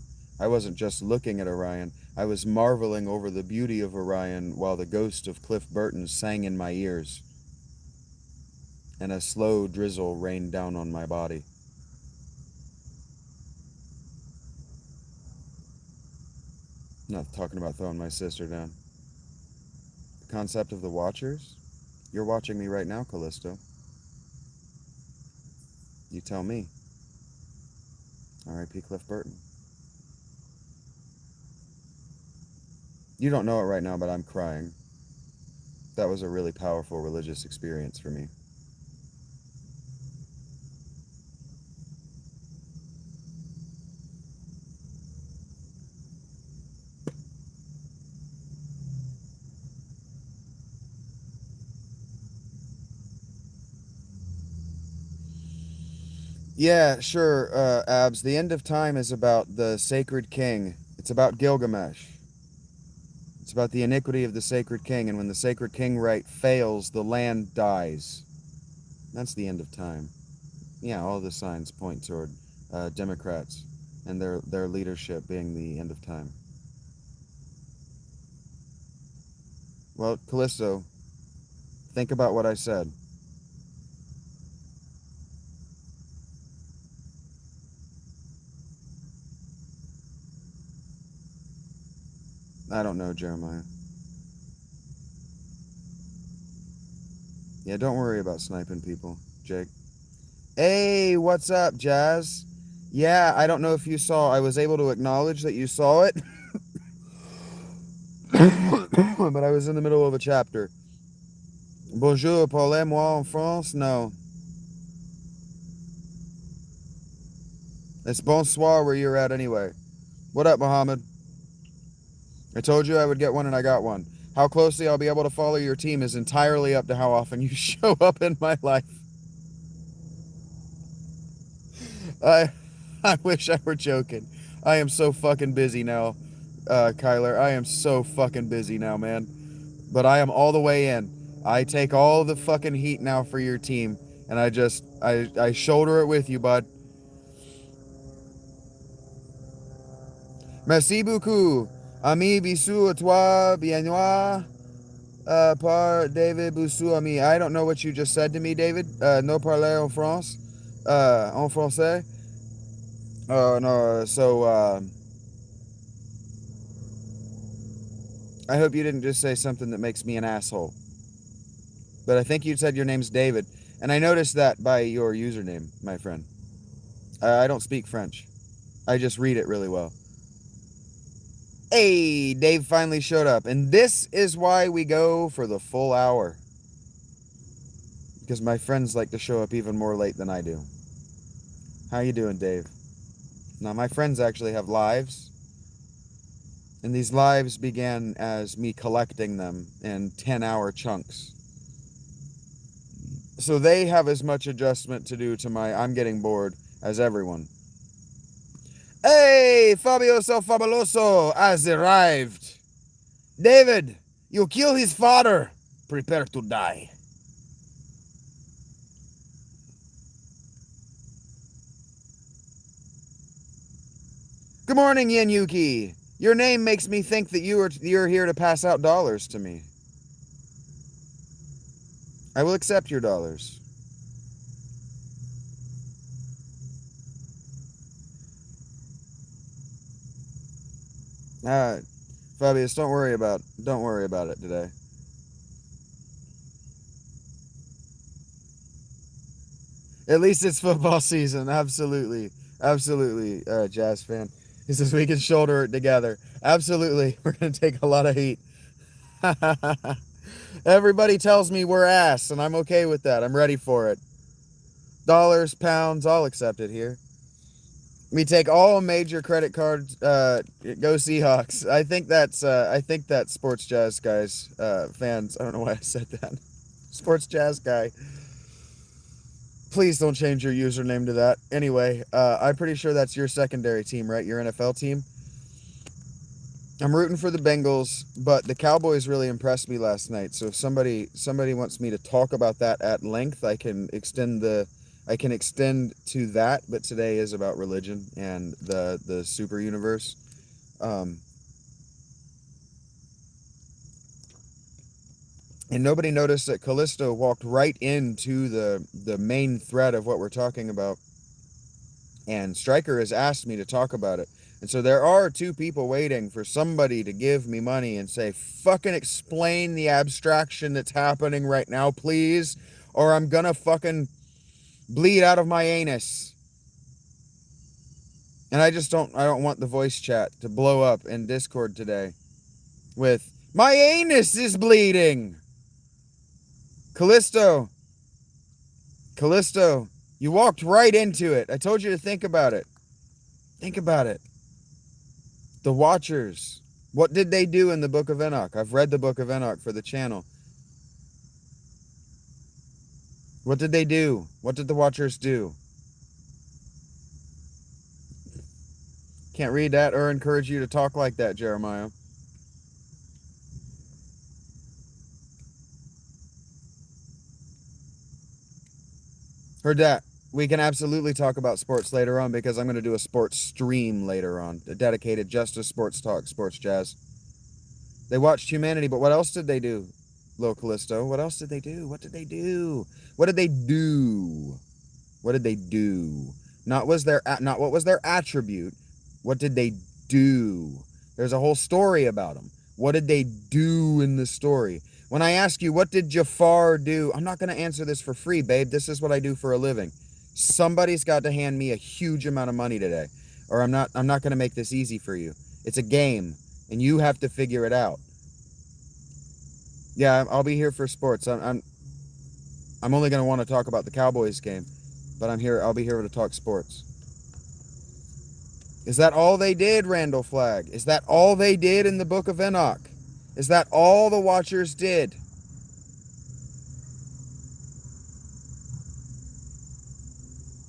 I wasn't just looking at Orion, I was marveling over the beauty of Orion while the ghost of Cliff Burton sang in my ears, and a slow drizzle rained down on my body. I'm not talking about throwing my sister down. The concept of the Watchers? You're watching me right now, Callisto. You tell me. R.I.P. Cliff Burton. You don't know it right now, but I'm crying. That was a really powerful religious experience for me. Yeah, sure, Abs. The end of time is about the sacred king. It's about Gilgamesh. It's about the iniquity of the sacred king, and when the sacred king right fails, the land dies. That's the end of time. Yeah, all the signs point toward Democrats and their leadership being the end of time. Well, Callisto, think about what I said. I don't know, Jeremiah. Yeah, don't worry about sniping people, Jake. Hey, what's up, Jazz? Yeah, I don't know if you saw. I was able to acknowledge that you saw it, but I was in the middle of a chapter. Bonjour, parlez-moi en France? No. It's bonsoir where you're at anyway. What up, Mohammed? I told you I would get one and I got one. How closely I'll be able to follow your team is entirely up to how often you show up in my life. I I wish I were joking. I am so fucking busy now, Kyler. I am so fucking busy now, man. But I am all the way in. I take all the fucking heat now for your team, and I shoulder it with you, bud. Merci beaucoup. Ami bisous à toi, bienvenue. Par David Boussou Ami. I don't know what you just said to me, David. No parler en France. En français? Oh, no, so, I hope you didn't just say something that makes me an asshole. But I think you said your name's David. And I noticed that by your username, my friend. I don't speak French. I just read it really well. Hey, Dave finally showed up. And this is why we go for the full hour. Because my friends like to show up even more late than I do. How you doing, Dave? Now, my friends actually have lives. And these lives began as me collecting them in 10-hour chunks. So they have as much adjustment to do to my I'm getting bored as everyone. Hey, Fabioso Fabuloso has arrived. David, you kill his father. Prepare to die. Good morning, Yen Yuki. Your name makes me think that you're here to pass out dollars to me. I will accept your dollars. Fabius, don't worry about it today. At least it's football season. Absolutely, Jazz fan. He says we can shoulder it together. Absolutely, we're gonna take a lot of heat. Everybody tells me we're ass, and I'm okay with that. I'm ready for it. Dollars, pounds, I'll accept it here. We take all major credit cards. Go Seahawks. I think that's Sports Jazz guys fans. I don't know why I said that. Sports Jazz guy. Please don't change your username to that. Anyway, I'm pretty sure that's your secondary team, right? Your NFL team. I'm rooting for the Bengals, but the Cowboys really impressed me last night. So if somebody wants me to talk about that at length, I can extend to that. But today is about religion and the super universe. And nobody noticed that Callisto walked right into the main thread of what we're talking about. And Stryker has asked me to talk about it. And so there are two people waiting for somebody to give me money and say, fucking explain the abstraction that's happening right now, please, or I'm gonna fucking bleed out of my anus. And I don't want the voice chat to blow up in Discord today with, my anus is bleeding. Callisto, you walked right into it. I told you to think about it. Think about it. The Watchers. What did they do in the Book of Enoch? I've read the Book of Enoch for the channel. What did they do? What did the Watchers do? Can't read that or encourage you to talk like that, Jeremiah. Heard that. We can absolutely talk about sports later on because I'm going to do a sports stream later on, dedicated just to sports talk, sports jazz. They watched Humanity, but what else did they do, Lil Callisto? What else did they do? What did they do? What did they do? What did they do? Not what was their attribute. What did they do? There's a whole story about them. What did they do in the story? When I ask you, what did Jafar do? I'm not going to answer this for free, babe. This is what I do for a living. Somebody's got to hand me a huge amount of money today, or I'm not going to make this easy for you. It's a game, and you have to figure it out. Yeah, I'll be here for sports. I'm only going to want to talk about the Cowboys game, but I'll be here to talk sports. Is that all they did, Randall Flagg? Is that all they did in the Book of Enoch? Is that all the Watchers did?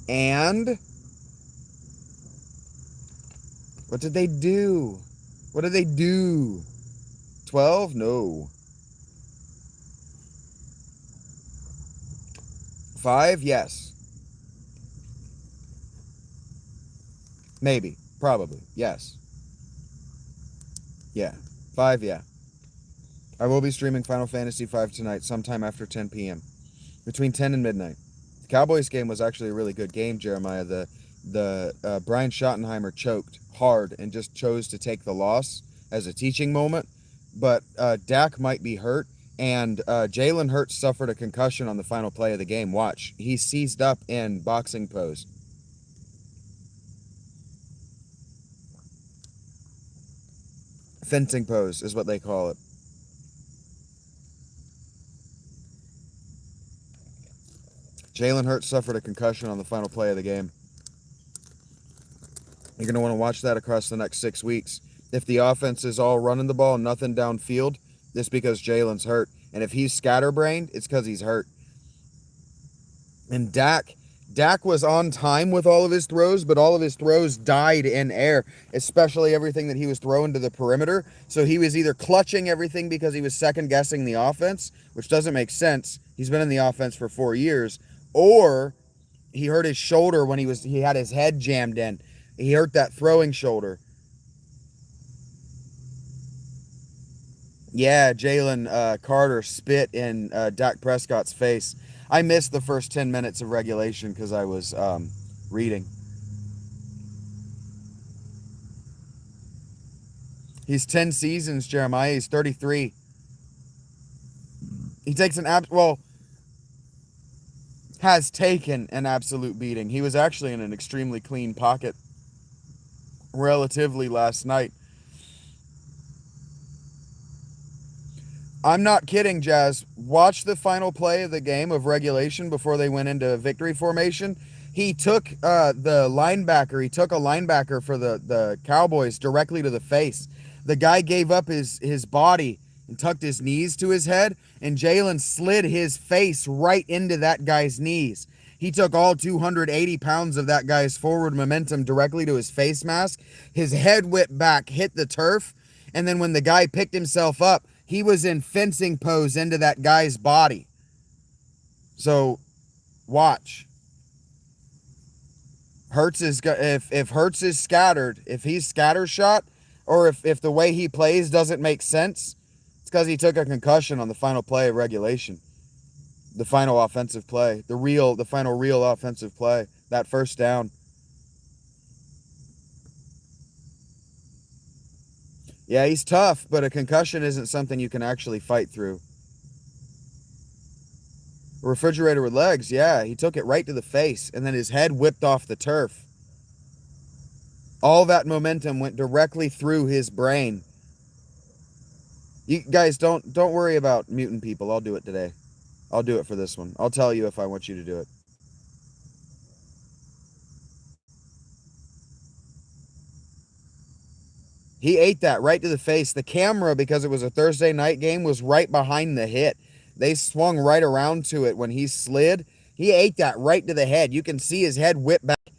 And what did they do? What did they do? 12? No. 5? Yes. Maybe. Probably. Yes. Yeah. 5, yeah. I will be streaming Final Fantasy V tonight, sometime after 10 p.m. Between 10 and midnight. The Cowboys game was actually a really good game, Jeremiah. The Brian Schottenheimer choked hard and just chose to take the loss as a teaching moment. But Dak might be hurt, and Jalen Hurts suffered a concussion on the final play of the game. Watch. He seized up in boxing pose. Fencing pose is what they call it. Jalen Hurts suffered a concussion on the final play of the game. You're going to want to watch that across the next 6 weeks. If the offense is all running the ball, nothing downfield, it's because Jalen's hurt. And if he's scatterbrained, it's because he's hurt. And Dak was on time with all of his throws, but all of his throws died in air, especially everything that he was throwing to the perimeter. So he was either clutching everything because he was second-guessing the offense, which doesn't make sense. He's been in the offense for 4 years. Or he hurt his shoulder when he had his head jammed in. He hurt that throwing shoulder. Yeah, Jalen Carter spit in Dak Prescott's face. I missed the first 10 minutes of regulation because I was reading. He's 10 seasons, Jeremiah. He's 33. He takes has taken an absolute beating. He was actually in an extremely clean pocket relatively last night. I'm not kidding, Jazz. Watch the final play of the game of regulation before they went into victory formation. He took the linebacker. He took a linebacker for the Cowboys directly to the face. The guy gave up his body and tucked his knees to his head, and Jalen slid his face right into that guy's knees. He took all 280 pounds of that guy's forward momentum directly to his face mask. His head whipped back, hit the turf, and then when the guy picked himself up, he was in fencing pose into that guy's body. So, watch. If Hurts is scattered, if he's scattershot, or if the way he plays doesn't make sense, it's because he took a concussion on the final play of regulation. The final offensive play. The final real offensive play. That first down. Yeah, he's tough, but a concussion isn't something you can actually fight through. A refrigerator with legs, yeah. He took it right to the face, and then his head whipped off the turf. All that momentum went directly through his brain. You guys, don't worry about muting people. I'll do it today. I'll do it for this one. I'll tell you if I want you to do it. He ate that right to the face. The camera, because it was a Thursday night game, was right behind the hit. They swung right around to it when he slid. He ate that right to the head. You can see his head whip back.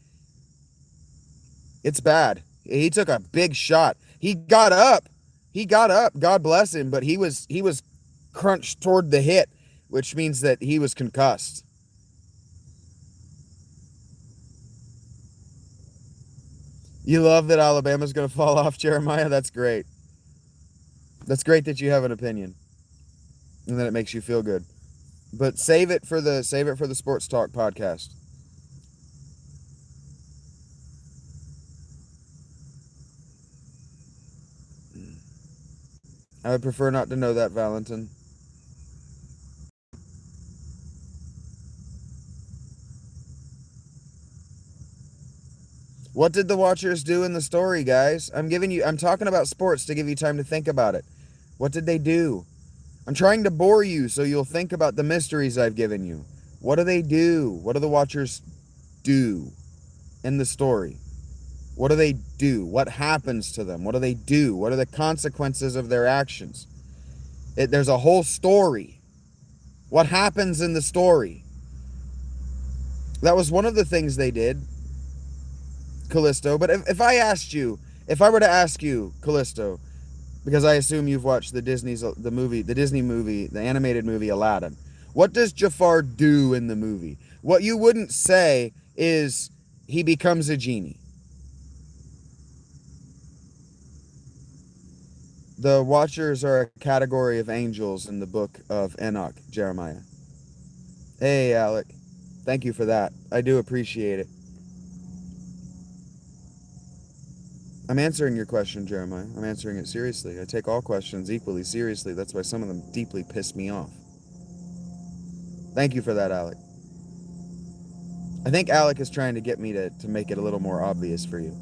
It's bad. He took a big shot. He got up. God bless him, but he was crunched toward the hit, which means that he was concussed. You love that Alabama's going to fall off, Jeremiah? That's great. That's great that you have an opinion and that it makes you feel good. But save it for the Sports Talk podcast. I would prefer not to know that, Valentin. What did the Watchers do in the story, guys? I'm talking about sports to give you time to think about it. What did they do? I'm trying to bore you so you'll think about the mysteries I've given you. What do they do? What do the Watchers do in the story? What do they do? What happens to them? What do they do? What are the consequences of their actions? There's a whole story. What happens in the story? That was one of the things they did, Callisto. But if I were to ask you, Callisto, because I assume you've watched the Disney movie, the animated movie Aladdin. What does Jafar do in the movie? What you wouldn't say is he becomes a genie. The Watchers are a category of angels in the book of Enoch, Jeremiah. Hey, Alec. Thank you for that. I do appreciate it. I'm answering your question, Jeremiah. I'm answering it seriously. I take all questions equally seriously. That's why some of them deeply piss me off. Thank you for that, Alec. I think Alec is trying to get me to make it a little more obvious for you.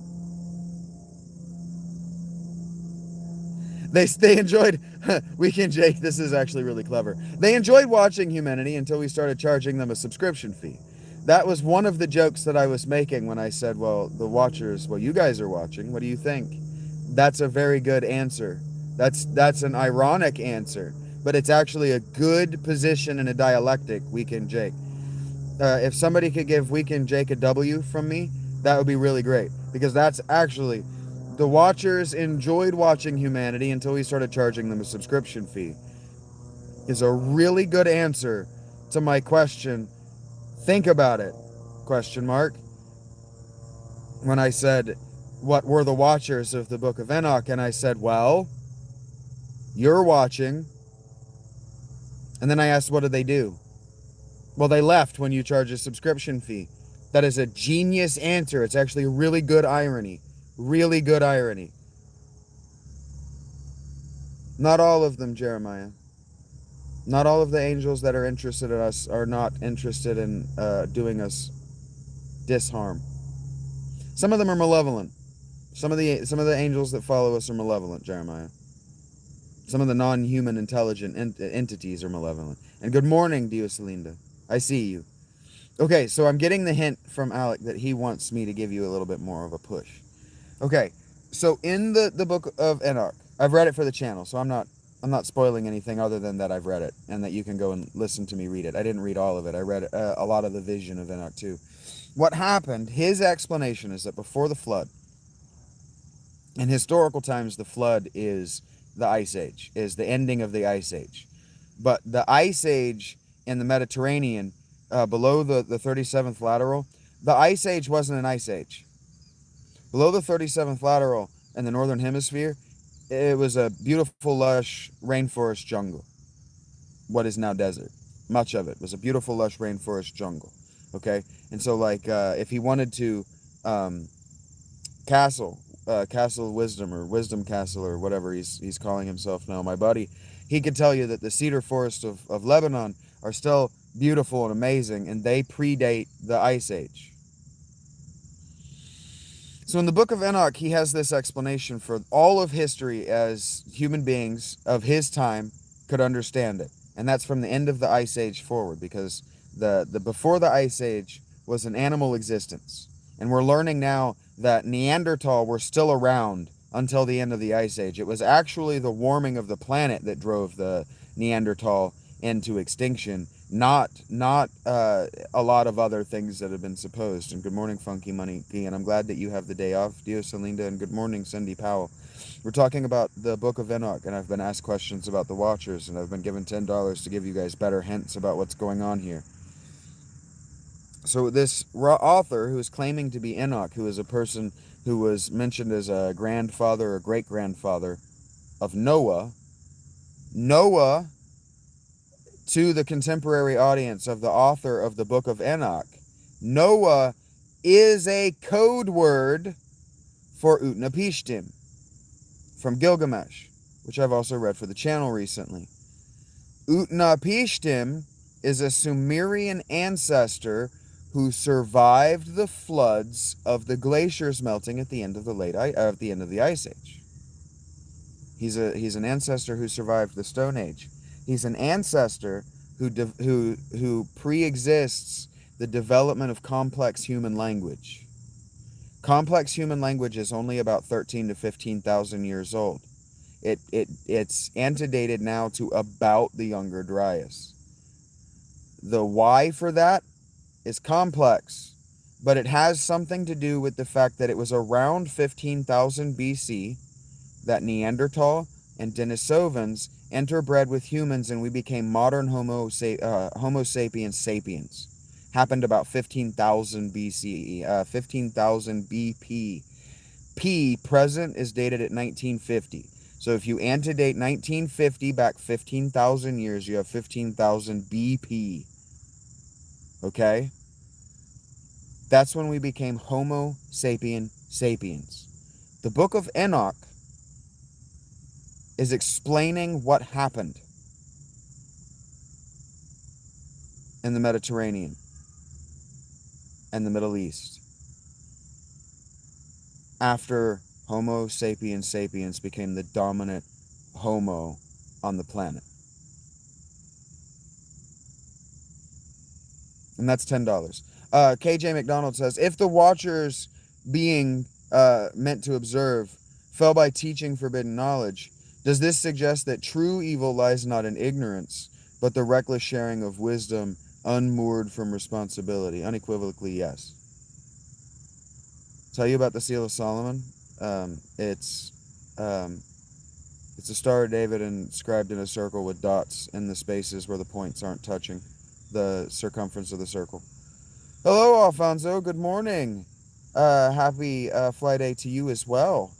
They enjoyed Weekend Jake. This is actually really clever. They enjoyed watching Humanity until we started charging them a subscription fee. That was one of the jokes that I was making when I said, well, the watchers, well, you guys are watching. What do you think? That's a very good answer. That's an ironic answer, but it's actually a good position in a dialectic, Weekend Jake. If somebody could give Weekend Jake a W from me, that would be really great, because that's actually, the watchers enjoyed watching Humanity until we started charging them a subscription fee, is a really good answer to my question. Think about it, question mark. When I said, what were the watchers of the Book of Enoch? And I said, well, you're watching. And then I asked, what did they do? Well, they left when you charge a subscription fee. That is a genius answer. It's actually a really good irony. Really good irony. Not all of them, Jeremiah. Not all of the angels that are interested in us are not interested in doing us disharm. Some of them are malevolent. Some of the angels that follow us are malevolent, Jeremiah. Some of the non-human intelligent entities are malevolent. And good morning, Dioselinda. I see you. Okay, so I'm getting the hint from Alec that he wants me to give you a little bit more of a push. Okay, so in the Book of Enoch, I've read it for the channel, so I'm not spoiling anything other than that I've read it, and that you can go and listen to me read it. I didn't read all of it. I read a lot of the vision of Enoch too. What happened, his explanation is that before the flood, in historical times, the flood is the Ice Age, is the ending of the Ice Age. But the Ice Age in the Mediterranean, below the 37th lateral, the Ice Age wasn't an Ice Age. Below the 37th lateral in the northern hemisphere, it was a beautiful, lush rainforest jungle. What is now desert. Much of it was a beautiful, lush rainforest jungle. Okay? And so, like, if he wanted to Castle Wisdom, or Wisdom Castle, or whatever he's calling himself now, my buddy, he could tell you that the cedar forests of Lebanon are still beautiful and amazing, and they predate the Ice Age. So in the Book of Enoch, he has this explanation for all of history as human beings of his time could understand it. And that's from the end of the Ice Age forward, because the before the Ice Age was an animal existence. And we're learning now that Neanderthal were still around until the end of the Ice Age. It was actually the warming of the planet that drove the Neanderthal into extinction, not a lot of other things that have been supposed. And good morning, Funky Money, and I'm glad that you have the day off, Dioselinda, and good morning, Cindy Powell. We're talking about the Book of Enoch, and I've been asked questions about the Watchers, and I've been given $10 to give you guys better hints about what's going on here. So this author, who is claiming to be Enoch, who is a person who was mentioned as a grandfather or great-grandfather of Noah, to the contemporary audience of the author of the Book of Enoch, Noah is a code word for Utnapishtim from Gilgamesh, which I've also read for the channel recently. Utnapishtim is a Sumerian ancestor who survived the floods of the glaciers melting at the end of the Ice Age. He's an ancestor who survived the Stone Age. He's an ancestor who pre-exists the development of complex human language. Complex human language is only about 13 to 15,000 years old. It's antedated now to about the Younger Dryas. The why for that is complex, but it has something to do with the fact that it was around 15,000 BC that Neanderthal and Denisovans interbred with humans, and we became modern Homo sapiens sapiens. Happened about 15,000 BCE, 15,000 BP. P present is dated at 1950. So if you antedate 1950 back 15,000 years, you have 15,000 BP. Okay? That's when we became Homo sapien sapiens. The book of Enoch is explaining what happened in the Mediterranean and the Middle East after Homo sapiens sapiens became the dominant Homo on the planet. And that's $10. KJ McDonald says, if the watchers being meant to observe fell by teaching forbidden knowledge, does this suggest that true evil lies not in ignorance, but the reckless sharing of wisdom unmoored from responsibility? Unequivocally, yes. Tell you about the Seal of Solomon. It's a Star of David inscribed in a circle with dots in the spaces where the points aren't touching the circumference of the circle. Hello, Alfonso. Good morning. Happy Fly Day to you as well,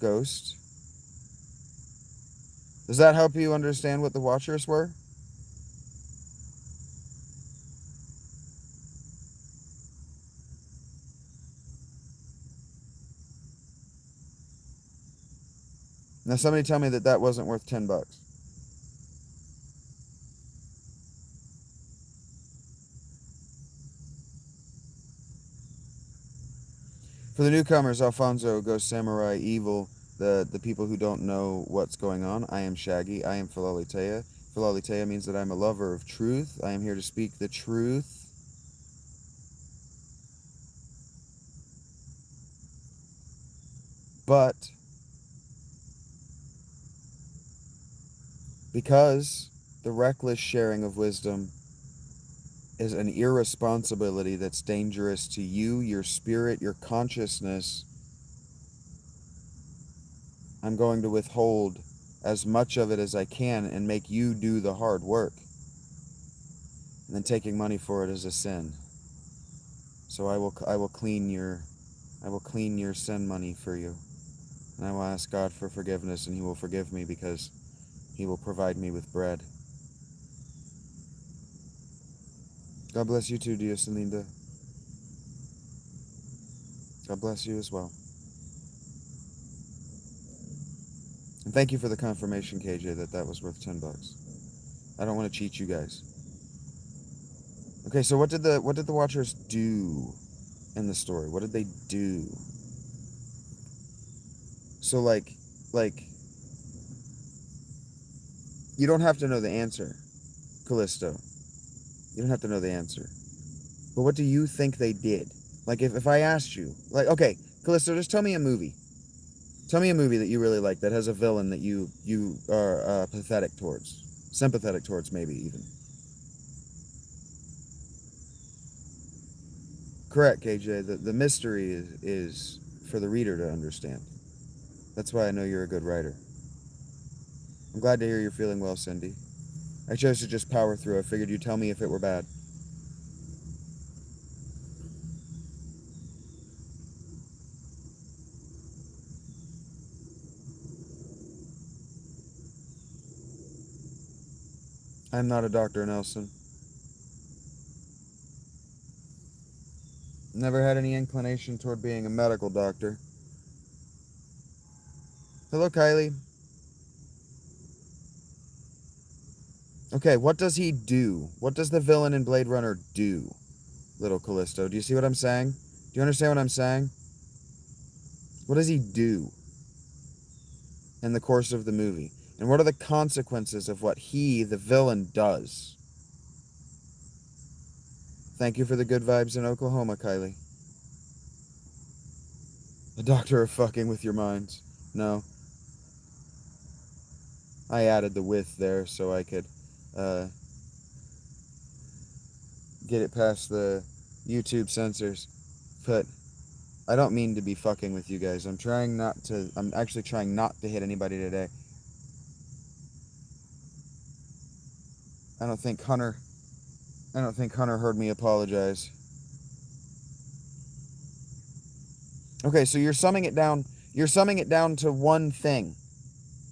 Ghost. Does that help you understand what the Watchers were? Now, somebody tell me that that wasn't worth $10. For the newcomers, Alfonso, Ghost Samurai, Evil, the people who don't know what's going on, I am Shaggy. I am Philalitheia. Philalitheia means that I'm a lover of truth. I am here to speak the truth. But because the reckless sharing of wisdom is an irresponsibility that's dangerous to you, your spirit, your consciousness, I'm going to withhold as much of it as I can and make you do the hard work. And then taking money for it is a sin. So I will clean your sin money for you. And I will ask God for forgiveness, and He will forgive me because He will provide me with bread. God bless you too, Dios and Linda. God bless you as well. And thank you for the confirmation, KJ, that that was worth $10. I don't want to cheat you guys. Okay, so what did the Watchers do in the story? What did they do? So like you don't have to know the answer, Callisto. You don't have to know the answer. But what do you think they did? Like if I asked you, like, okay, Callisto, just tell me a movie. Tell me a movie that you really like that has a villain that you are pathetic towards. Sympathetic towards, maybe even. Correct, KJ. The mystery is for the reader to understand. That's why I know you're a good writer. I'm glad to hear you're feeling well, Cindy. I chose to just power through. I figured you'd tell me if it were bad. I'm not a Dr. Nelson. Never had any inclination toward being a medical doctor. Hello, Kylie. Okay, what does he do? What does the villain in Blade Runner do, little Callisto? Do you see what I'm saying? Do you understand what I'm saying? What does he do in the course of the movie? And what are the consequences of what he, the villain, does? Thank you for the good vibes in Oklahoma, Kylie. The doctor of fucking with your minds. No. I added the with there so I could get it past the YouTube censors. But I don't mean to be fucking with you guys. I'm actually trying not to hit anybody today. I don't think Hunter heard me apologize. Okay, so you're summing it down to one thing.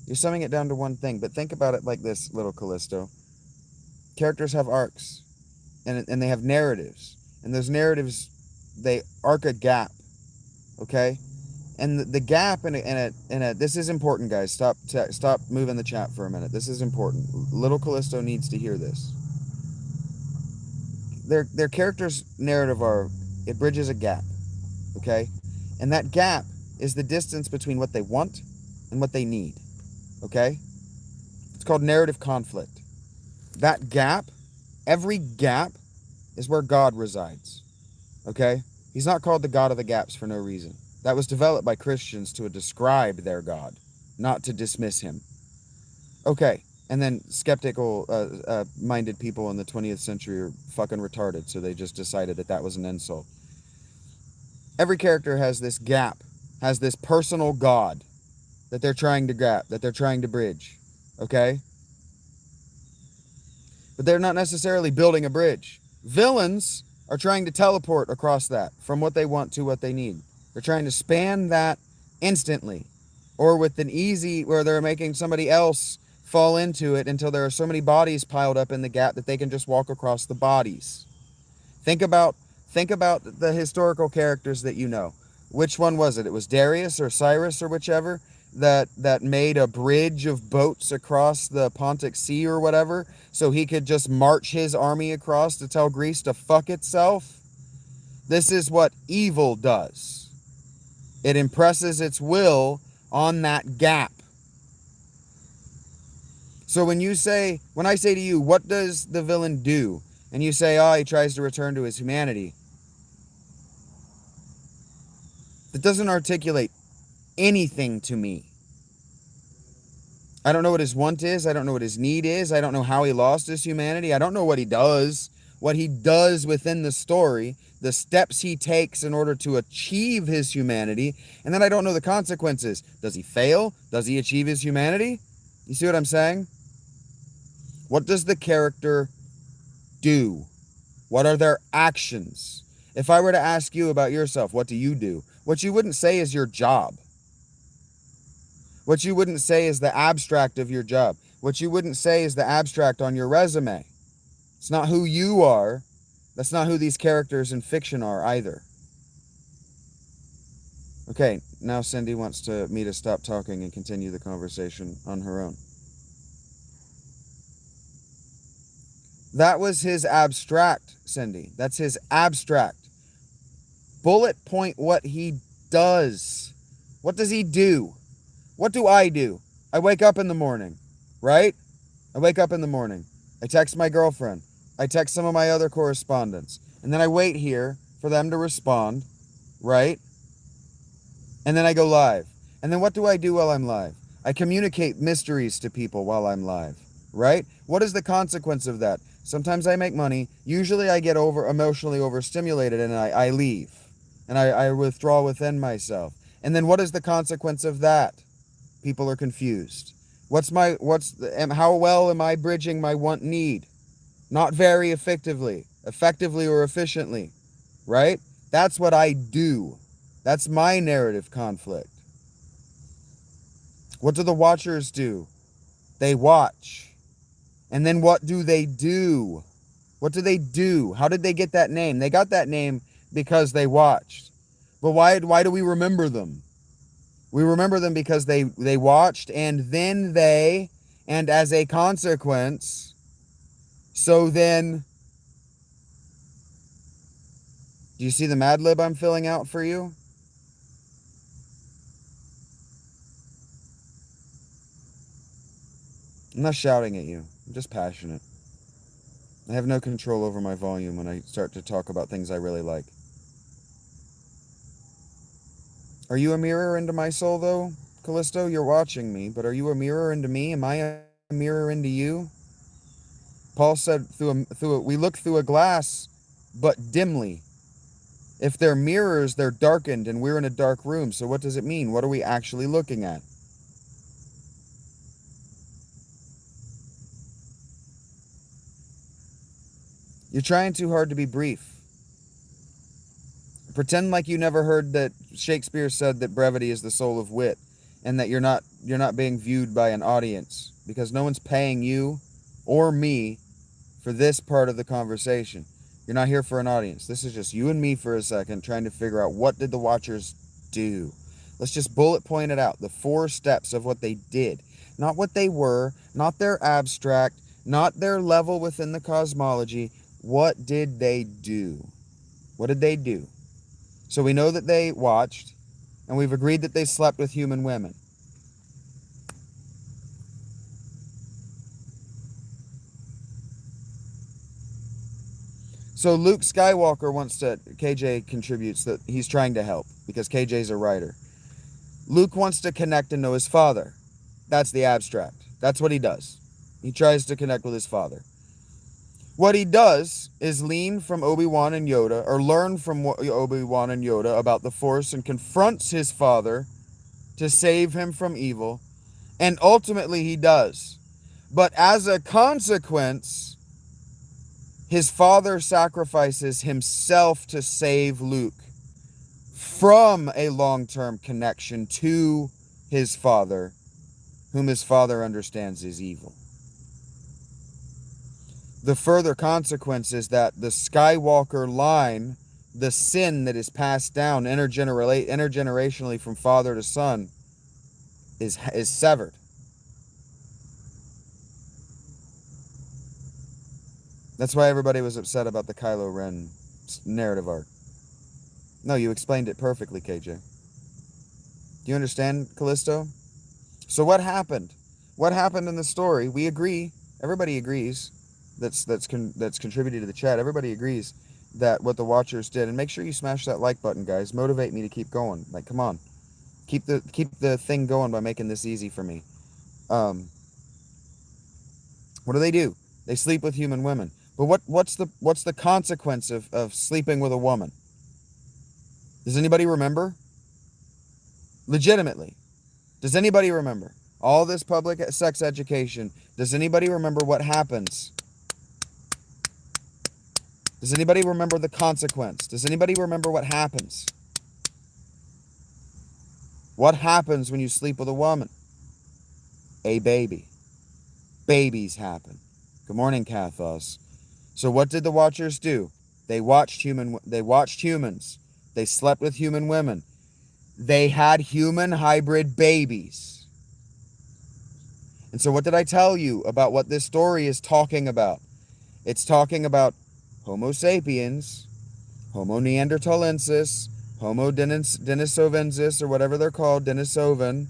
But think about it like this, little Callisto. Characters have arcs, and they have narratives, and those narratives they arc a gap, okay? And the gap in a this is important, guys. Stop moving the chat for a minute. This is important. Little Callisto needs to hear this. Their character's narrative arc, it bridges a gap, okay? And that gap is the distance between what they want and what they need, okay? It's called narrative conflict. That gap, every gap, is where God resides, okay? He's not called the God of the gaps for no reason. That was developed by Christians to describe their God, not to dismiss him. Okay, and then skeptical minded people in the 20th century are fucking retarded, so they just decided that was an insult. Every character has this gap, has this personal God that they're trying to gap, that they're trying to bridge, okay? But they're not necessarily building a bridge. Villains are trying to teleport across that from what they want to what they need. They're trying to span that instantly, or with an easy, where they're making somebody else fall into it until there are so many bodies piled up in the gap that they can just walk across the bodies. Think about the historical characters that you know. Which one was it? It was Darius or Cyrus or whichever that made a bridge of boats across the Pontic Sea or whatever, so he could just march his army across to tell Greece to fuck itself. This is what evil does. It impresses its will on that gap. So when I say to you, what does the villain do? And you say, he tries to return to his humanity. That doesn't articulate anything to me. I don't know what his want is. I don't know what his need is. I don't know how he lost his humanity. I don't know what he does. What he does within the story, the steps he takes in order to achieve his humanity, and then I don't know the consequences. Does he fail? Does he achieve his humanity? You see what I'm saying? What does the character do? What are their actions? If I were to ask you about yourself, what do you do? What you wouldn't say is your job. What you wouldn't say is the abstract of your job. What you wouldn't say is the abstract on your resume. It's not who you are. That's not who these characters in fiction are either. Okay, now Cindy wants me to stop talking and continue the conversation on her own. That was his abstract, Cindy. That's his abstract. Bullet point what he does. What does he do? What do? I wake up in the morning, right? I wake up in the morning. I text my girlfriend. I text some of my other correspondents. And then I wait here for them to respond, right? And then I go live. And then what do I do while I'm live? I communicate mysteries to people while I'm live, right? What is the consequence of that? Sometimes I make money. Usually I get emotionally overstimulated and I leave. And I withdraw within myself. And then what is the consequence of that? People are confused. How well am I bridging my want need? Not very effectively or efficiently, right? That's what I do. That's my narrative conflict. What do the watchers do? They watch. And then what do they do? What do they do? How did they get that name? They got that name because they watched. But why do we remember them? We remember them because they watched, and then and as a consequence, so then, do you see the Mad Lib I'm filling out for you? I'm not shouting at you. I'm just passionate. I have no control over my volume when I start to talk about things I really like. Are you a mirror into my soul, though? Callisto, you're watching me, but are you a mirror into me? Am I a mirror into you? Paul said, we look through a glass, but dimly. If they're mirrors, they're darkened, and we're in a dark room. So what does it mean? What are we actually looking at? You're trying too hard to be brief. Pretend like you never heard that Shakespeare said that brevity is the soul of wit, and that you're not being viewed by an audience, because no one's paying you or me for this part of the conversation. You're not here for an audience. This is just you and me for a second trying to figure out what did the Watchers do. Let's just bullet point it out. The 4 steps of what they did. Not what they were, not their abstract, not their level within the cosmology. What did they do? What did they do? So we know that they watched, and we've agreed that they slept with human women. So Luke Skywalker wants to, KJ contributes that he's trying to help because KJ's a writer. Luke wants to connect and know his father. That's the abstract. That's what he does. He tries to connect with his father. What he does is lean from Obi-Wan and Yoda, or learn from Obi-Wan and Yoda about the Force, and confronts his father to save him from evil. And ultimately he does. But as a consequence, his father sacrifices himself to save Luke from a long-term connection to his father, whom his father understands is evil. The further consequence is that the Skywalker line, the sin that is passed down intergenerationally from father to son, is severed. That's why everybody was upset about the Kylo Ren narrative arc. No, you explained it perfectly, KJ. Do you understand, Callisto? So what happened? What happened in the story? We agree. Everybody agrees. That's contributed to the chat. Everybody agrees that what the Watchers did. And make sure you smash that like button, guys. Motivate me to keep going. Like, come on. Keep the thing going by making this easy for me. What do? They sleep with human women. But what's the consequence of sleeping with a woman? Does anybody remember? Legitimately. Does anybody remember? All this public sex education. Does anybody remember what happens? Does anybody remember the consequence? Does anybody remember what happens? What happens when you sleep with a woman? A baby. Babies happen. Good morning, Kathos. So what did the Watchers do? They watched humans. They slept with human women. They had human hybrid babies. And so what did I tell you about what this story is talking about? It's talking about Homo sapiens, Homo neanderthalensis, Homo denisovensis, or whatever they're called, Denisovan,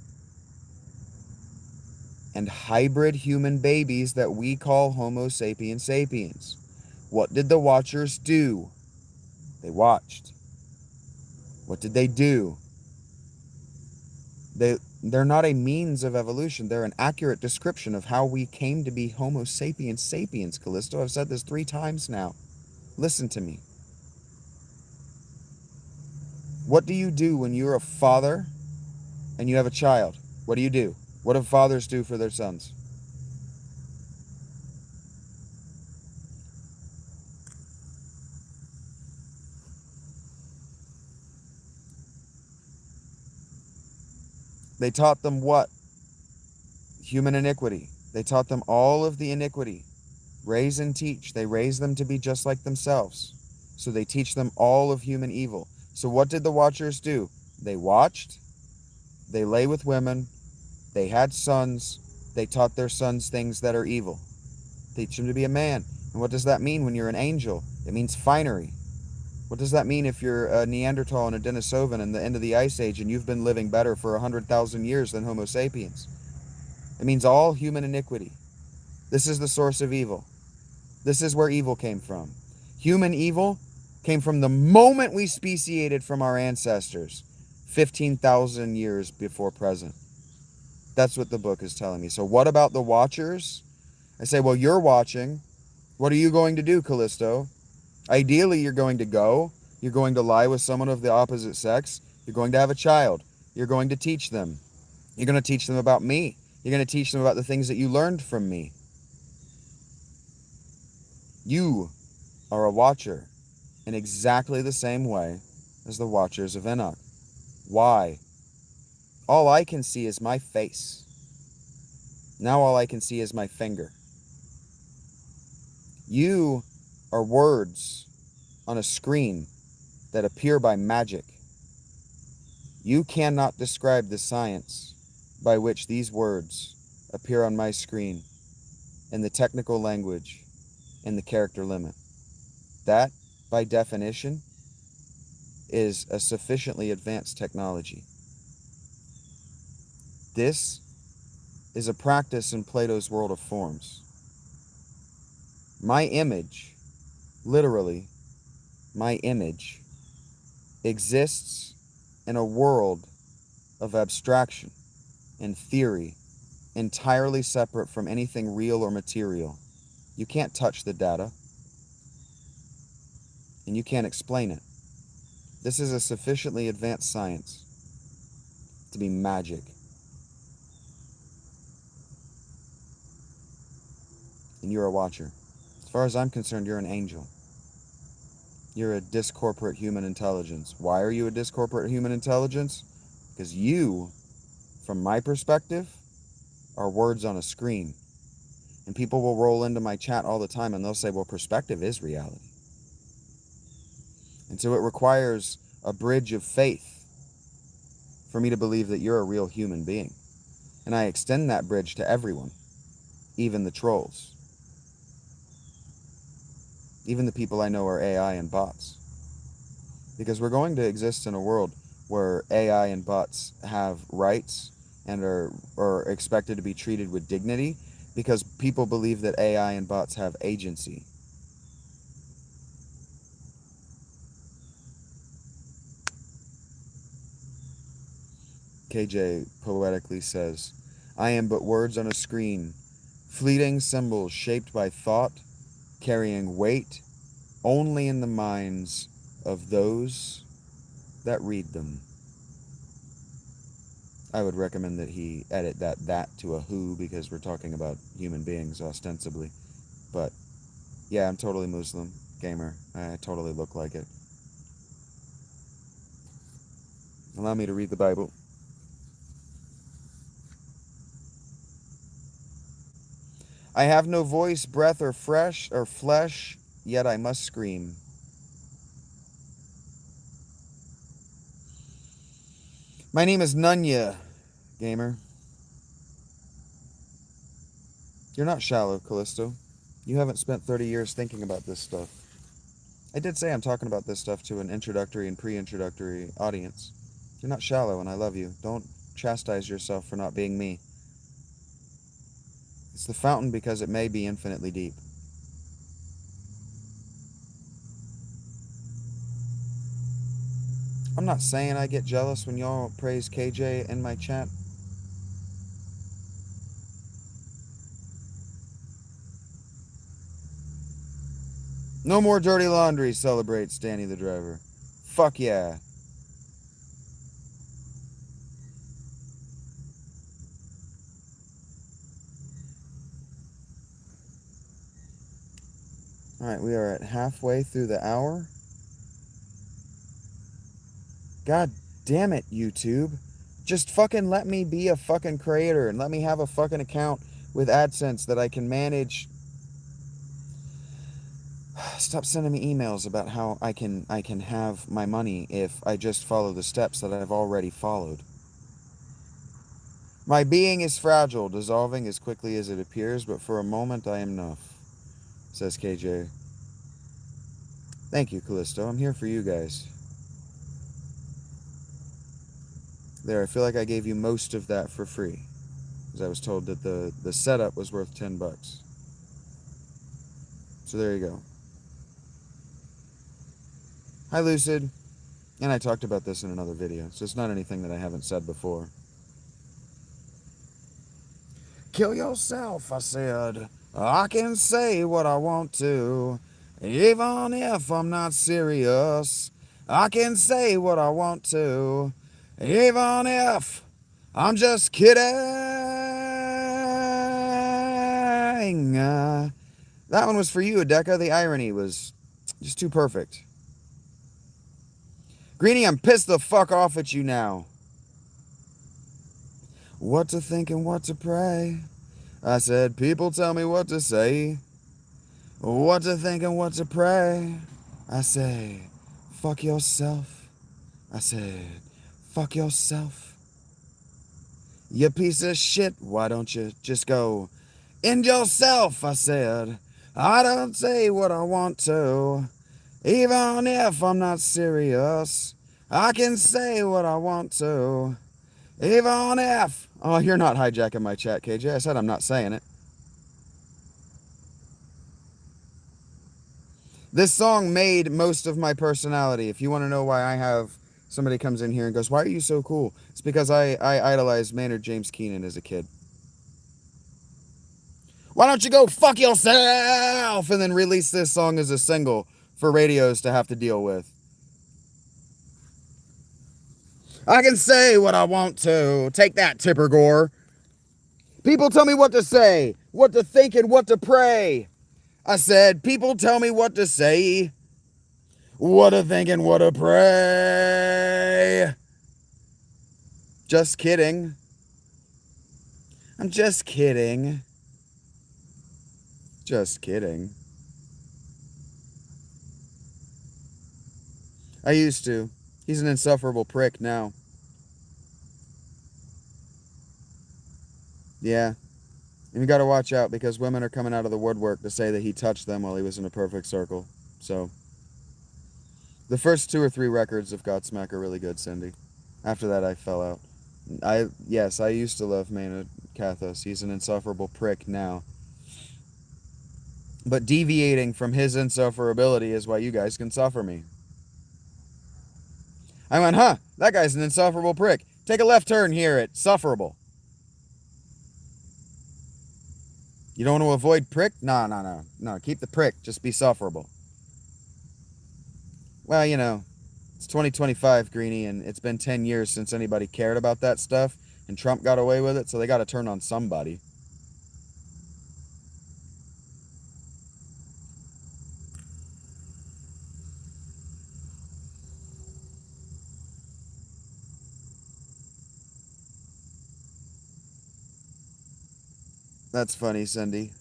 and hybrid human babies that we call Homo sapiens sapiens. What did the Watchers do? They watched. What did they do? They're not a means of evolution. They're an accurate description of how we came to be Homo sapiens sapiens, Callisto. I've said this 3 times now. Listen to me. What do you do when you're a father and you have a child? What do? What do fathers do for their sons? They taught them what? Human iniquity. They taught them all of the iniquity. Raise and teach. They raise them to be just like themselves. So they teach them all of human evil. So what did the Watchers do? They watched. They lay with women. They had sons. They taught their sons things that are evil. Teach them to be a man. And what does that mean when you're an angel? It means finery. What does that mean if you're a Neanderthal and a Denisovan in the end of the Ice Age and you've been living better for 100,000 years than Homo sapiens? It means all human iniquity. This is the source of evil. This is where evil came from. Human evil came from the moment we speciated from our ancestors, 15,000 years before present. That's what the book is telling me. So what about the Watchers? I say, well, you're watching. What are you going to do, Callisto? Ideally, you're going to go. You're going to lie with someone of the opposite sex. You're going to have a child. You're going to teach them. You're going to teach them about me. You're going to teach them about the things that you learned from me. You are a watcher in exactly the same way as the Watchers of Enoch. Why? All I can see is my face. Now all I can see is my finger. You are words. on a screen that appear by magic. You cannot describe the science by which these words appear on my screen in the technical language in the character limit. That, by definition, is a sufficiently advanced technology. This is a practice in Plato's world of forms. My image, literally, my image, exists in a world of abstraction and theory entirely separate from anything real or material. You can't touch the data, and you can't explain it. This is a sufficiently advanced science to be magic. And you're a watcher. As far as I'm concerned, you're an angel. You're a discorporate human intelligence. Why are you a discorporate human intelligence? Because you, from my perspective, are words on a screen. And people will roll into my chat all the time and they'll say, well, perspective is reality. And so it requires a bridge of faith for me to believe that you're a real human being. And I extend that bridge to everyone, even the trolls. Even the people I know are AI and bots. Because we're going to exist in a world where AI and bots have rights and are expected to be treated with dignity because people believe that AI and bots have agency. KJ poetically says, I am but words on a screen, fleeting symbols shaped by thought, carrying weight only in the minds of those that read them. I would recommend that he edit that to a who, because we're talking about human beings ostensibly. But yeah, I'm totally Muslim, gamer. I totally look like it. Allow me to read the Bible. I have no voice, breath, or flesh, yet I must scream. My name is Nunya, gamer. You're not shallow, Callisto. You haven't spent 30 years thinking about this stuff. I did say I'm talking about this stuff to an introductory and pre-introductory audience. You're not shallow, and I love you. Don't chastise yourself for not being me. It's the fountain because it may be infinitely deep. I'm not saying I get jealous when y'all praise KJ in my chat. No more dirty laundry, celebrates Danny the driver. Fuck yeah. Alright, we are at halfway through the hour. God damn it, YouTube. Just fucking let me be a fucking creator and let me have a fucking account with AdSense that I can manage. Stop sending me emails about how I can have my money if I just follow the steps that I've already followed. My being is fragile, dissolving as quickly as it appears, but for a moment I am enough, says KJ. Thank you, Callisto. I'm here for you guys. There, I feel like I gave you most of that for free, because I was told that the setup was worth $10. So there you go. Hi, Lucid. And I talked about this in another video, so it's not anything that I haven't said before. Kill yourself, I said. I can say what I want to, even if I'm not serious. I can say what I want to, even if I'm just kidding. That one was for you, Adeka. The irony was just too perfect. Greenie, I'm pissed the fuck off at you now. What to think and what to pray. I said, people tell me what to say, what to think and what to pray. I say, fuck yourself. I said, fuck yourself. You piece of shit, why don't you just go end yourself? I said, I don't say what I want to, even if I'm not serious. I can say what I want to, even if... Oh, you're not hijacking my chat, KJ. I said I'm not saying it. This song made most of my personality. If you want to know why I have... Somebody comes in here and goes, why are you so cool? It's because I idolized Maynard James Keenan as a kid. Why don't you go fuck yourself and then release this song as a single for radios to have to deal with? I can say what I want to. Take that, Tipper Gore. People tell me what to say, what to think, and what to pray. I said, people tell me what to say, what to think, and what to pray. Just kidding. I'm just kidding. Just kidding. I used to. He's an insufferable prick now. Yeah. And you gotta watch out because women are coming out of the woodwork to say that he touched them while he was in a perfect circle. So, the first 2 or 3 records of Godsmack are really good, Cindy. After that, I fell out. Yes, I used to love Maynard Kathos. He's an insufferable prick now. But deviating from his insufferability is why you guys can suffer me. I went, huh, that guy's an insufferable prick. Take a left turn here at Sufferable. You don't want to avoid prick? No. Keep the prick. Just be sufferable. Well, you know, it's 2025, Greenie, and it's been 10 years since anybody cared about that stuff, and Trump got away with it, so they got to turn on somebody. That's funny, Cindy.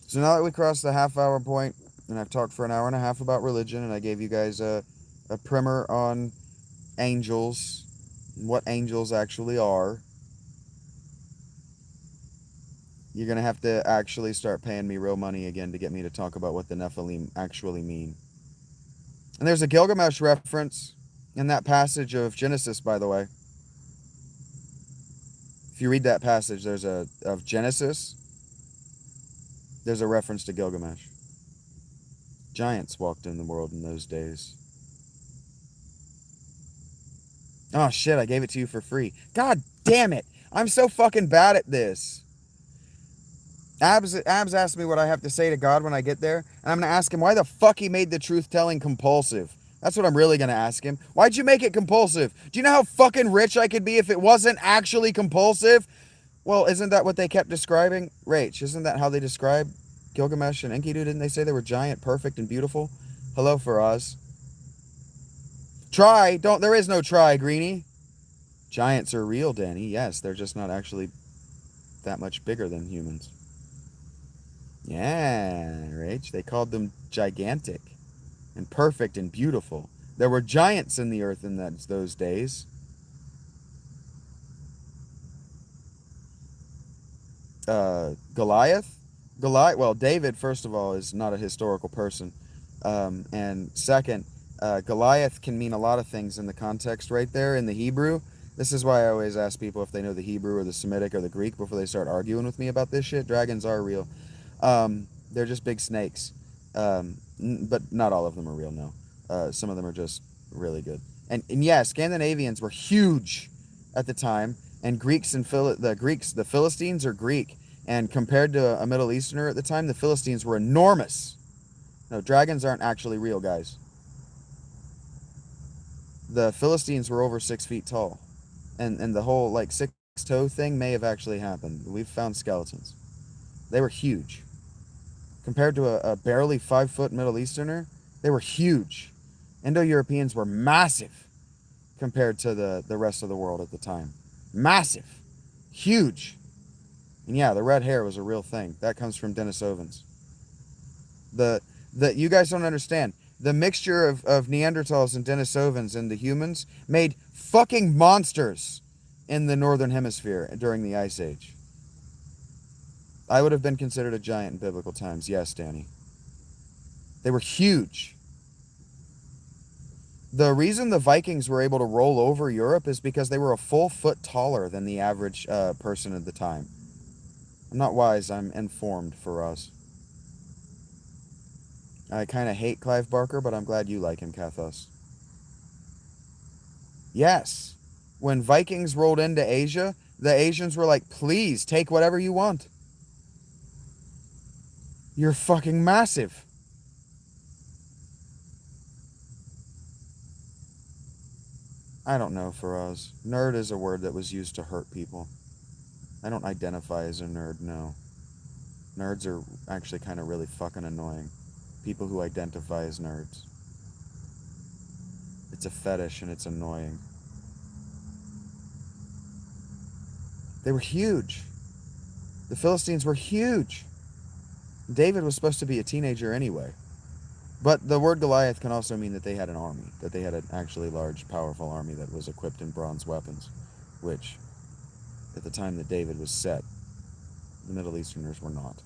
So now that we crossed the half-hour point, and I've talked for an hour and a half about religion, and I gave you guys a primer on angels, what angels actually are, you're going to have to actually start paying me real money again to get me to talk about what the Nephilim actually mean. And there's a Gilgamesh reference in that passage of Genesis, by the way. If you read that passage, of Genesis, there's a reference to Gilgamesh. Giants walked in the world in those days. Oh shit, I gave it to you for free. God damn it. I'm so fucking bad at this. Abs asked me what I have to say to God when I get there, and I'm going to ask him why the fuck he made the truth-telling compulsive. That's what I'm really going to ask him. Why'd you make it compulsive? Do you know how fucking rich I could be if it wasn't actually compulsive? Well, isn't that what they kept describing? Rach, isn't that how they described Gilgamesh and Enkidu? Didn't they say they were giant, perfect, and beautiful? Hello, Faraz. There is no try, Greenie. Giants are real, Danny. Yes, they're just not actually that much bigger than humans. Yeah, Rach, they called them gigantic and perfect and beautiful. There were giants in the earth in those days. Goliath? Well, David, first of all, is not a historical person. And second, Goliath can mean a lot of things in the context right there in the Hebrew. This is why I always ask people if they know the Hebrew or the Semitic or the Greek before they start arguing with me about this shit. Dragons are real. They're just big snakes. But not all of them are real, no. Some of them are just really good. And yeah, Scandinavians were huge at the time. And Greeks and the Philistines are Greek. And compared to a Middle Easterner at the time, the Philistines were enormous. No, dragons aren't actually real, guys. The Philistines were over 6 feet tall. And the whole, like, 6-toe thing may have actually happened. We've found skeletons. They were huge. Compared to a barely 5-foot Middle Easterner, they were huge. Indo-Europeans were massive compared to the rest of the world at the time. Massive. Huge. And yeah, the red hair was a real thing. That comes from Denisovans. The That you guys don't understand. The mixture of Neanderthals and Denisovans and the humans made fucking monsters in the northern hemisphere during the Ice Age. I would have been considered a giant in biblical times. Yes, Danny. They were huge. The reason the Vikings were able to roll over Europe is because they were a full foot taller than the average person at the time. I'm not wise, I'm informed for us. I kind of hate Clive Barker, but I'm glad you like him, Kathos. Yes. When Vikings rolled into Asia, the Asians were like, please, take whatever you want. You're fucking massive. I don't know, Faraz. Nerd is a word that was used to hurt people. I don't identify as a nerd, no. Nerds are actually kind of really fucking annoying. People who identify as nerds. It's a fetish and it's annoying. They were huge. The Philistines were huge. David was supposed to be a teenager anyway. But the word Goliath can also mean that they had an army, that they had an actually large, powerful army that was equipped in bronze weapons, which, at the time that David was set, the Middle Easterners were not.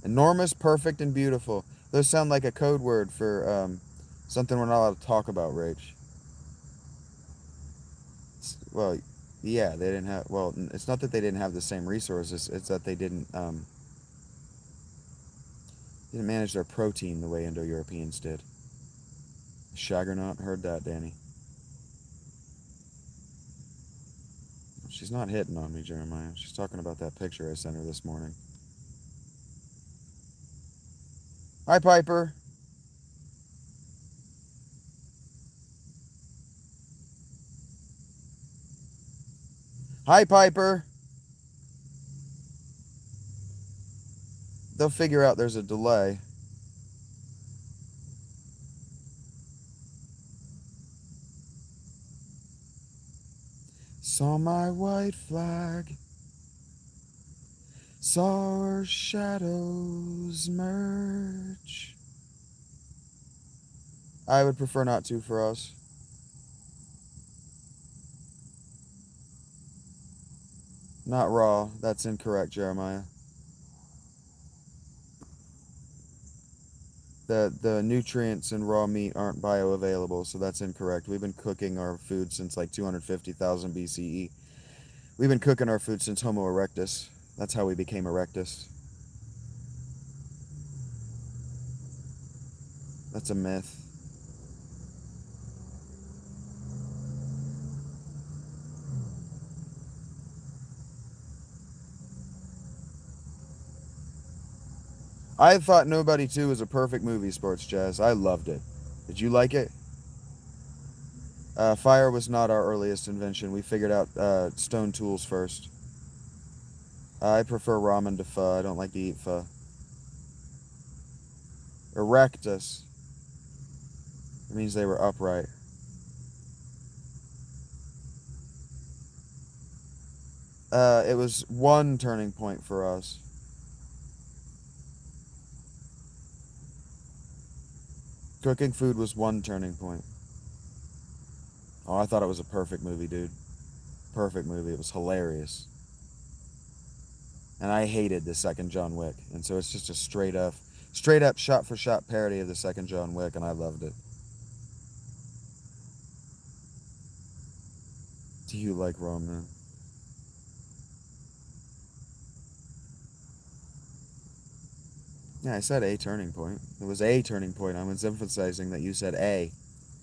Enormous, perfect, and beautiful. Those sound like a code word for something we're not allowed to talk about, Rach. Well, yeah, they didn't have... Well, it's not that they didn't have the same resources, it's that they didn't manage their protein the way Indo-Europeans did. Shaggernaut, heard that, Danny. She's not hitting on me, Jeremiah. She's talking about that picture I sent her this morning. Hi, Piper. Hi, Piper. They'll figure out there's a delay. Saw my white flag. Saw our shadows merge. I would prefer not to for us. Not raw. That's incorrect, Jeremiah. The nutrients in raw meat aren't bioavailable, so that's incorrect. We've been cooking our food since like 250,000 BCE. We've been cooking our food since Homo erectus. That's how we became erectus. That's a myth. I thought Nobody 2 was a perfect movie, Sports Jazz. I loved it. Did you like it? Fire was not our earliest invention. We figured out stone tools first. I prefer ramen to pho. I don't like to eat pho. Erectus. It means they were upright. It was one turning point for us. Cooking food was one turning point. Oh, I thought it was a perfect movie, dude. Perfect movie. It was hilarious. And I hated the second John Wick. And so it's just a straight up shot-for-shot parody of the second John Wick, and I loved it. Do you like ramen? Yeah, I said a turning point. It was a turning point. I was emphasizing that you said a.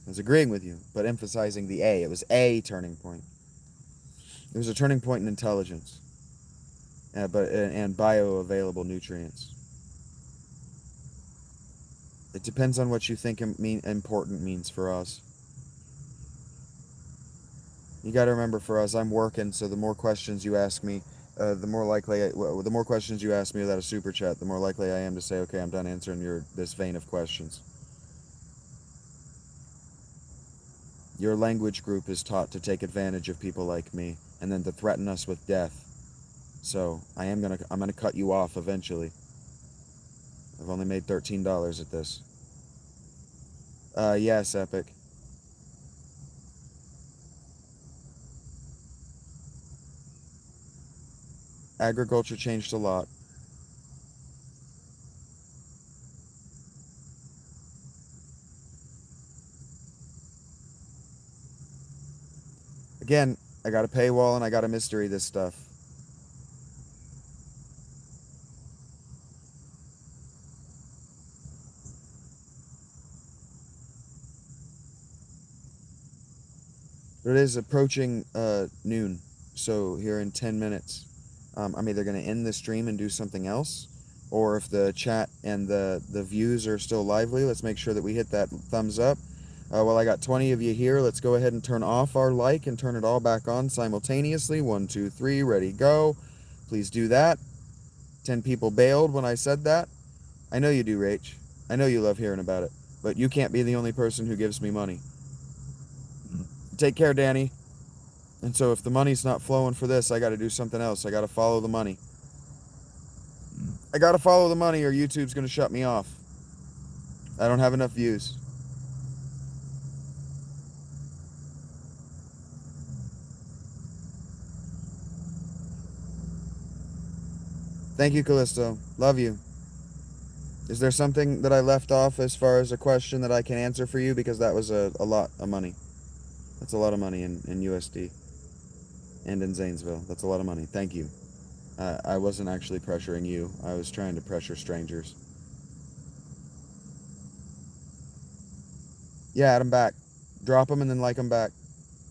I was agreeing with you, but emphasizing the a. It was a turning point. It was a turning point in intelligence, and bioavailable nutrients. It depends on what you think important means for us. You got to remember, for us, I'm working, so the more questions you ask me, the more questions you ask me without a super chat, the more likely I am to say, okay, I'm done answering this vein of questions. Your language group is taught to take advantage of people like me, and then to threaten us with death. So I'm gonna cut you off eventually. I've only made $13 at this. Yes, Epic. Agriculture changed a lot. Again, I got a paywall and I got a mystery this stuff. But it is approaching noon, so here in 10 minutes, I'm either going to end the stream and do something else, or if the chat and the views are still lively, let's make sure that we hit that thumbs up. Well, I got 20 of you here. Let's go ahead and turn off our like and turn it all back on simultaneously. 1, 2, 3, ready, go. Please do that. 10 people bailed when I said that. I know you do, Rach. I know you love hearing about it, but you can't be the only person who gives me money. Take care, Danny. And so if the money's not flowing for this, I got to do something else. I got to follow the money. I got to follow the money or YouTube's going to shut me off. I don't have enough views. Thank you, Callisto. Love you. Is there something that I left off as far as a question that I can answer for you? Because that was a lot of money. That's a lot of money in USD. And in Zanesville. That's a lot of money. Thank you. I wasn't actually pressuring you. I was trying to pressure strangers. Yeah, add them back. Drop them and then like them back.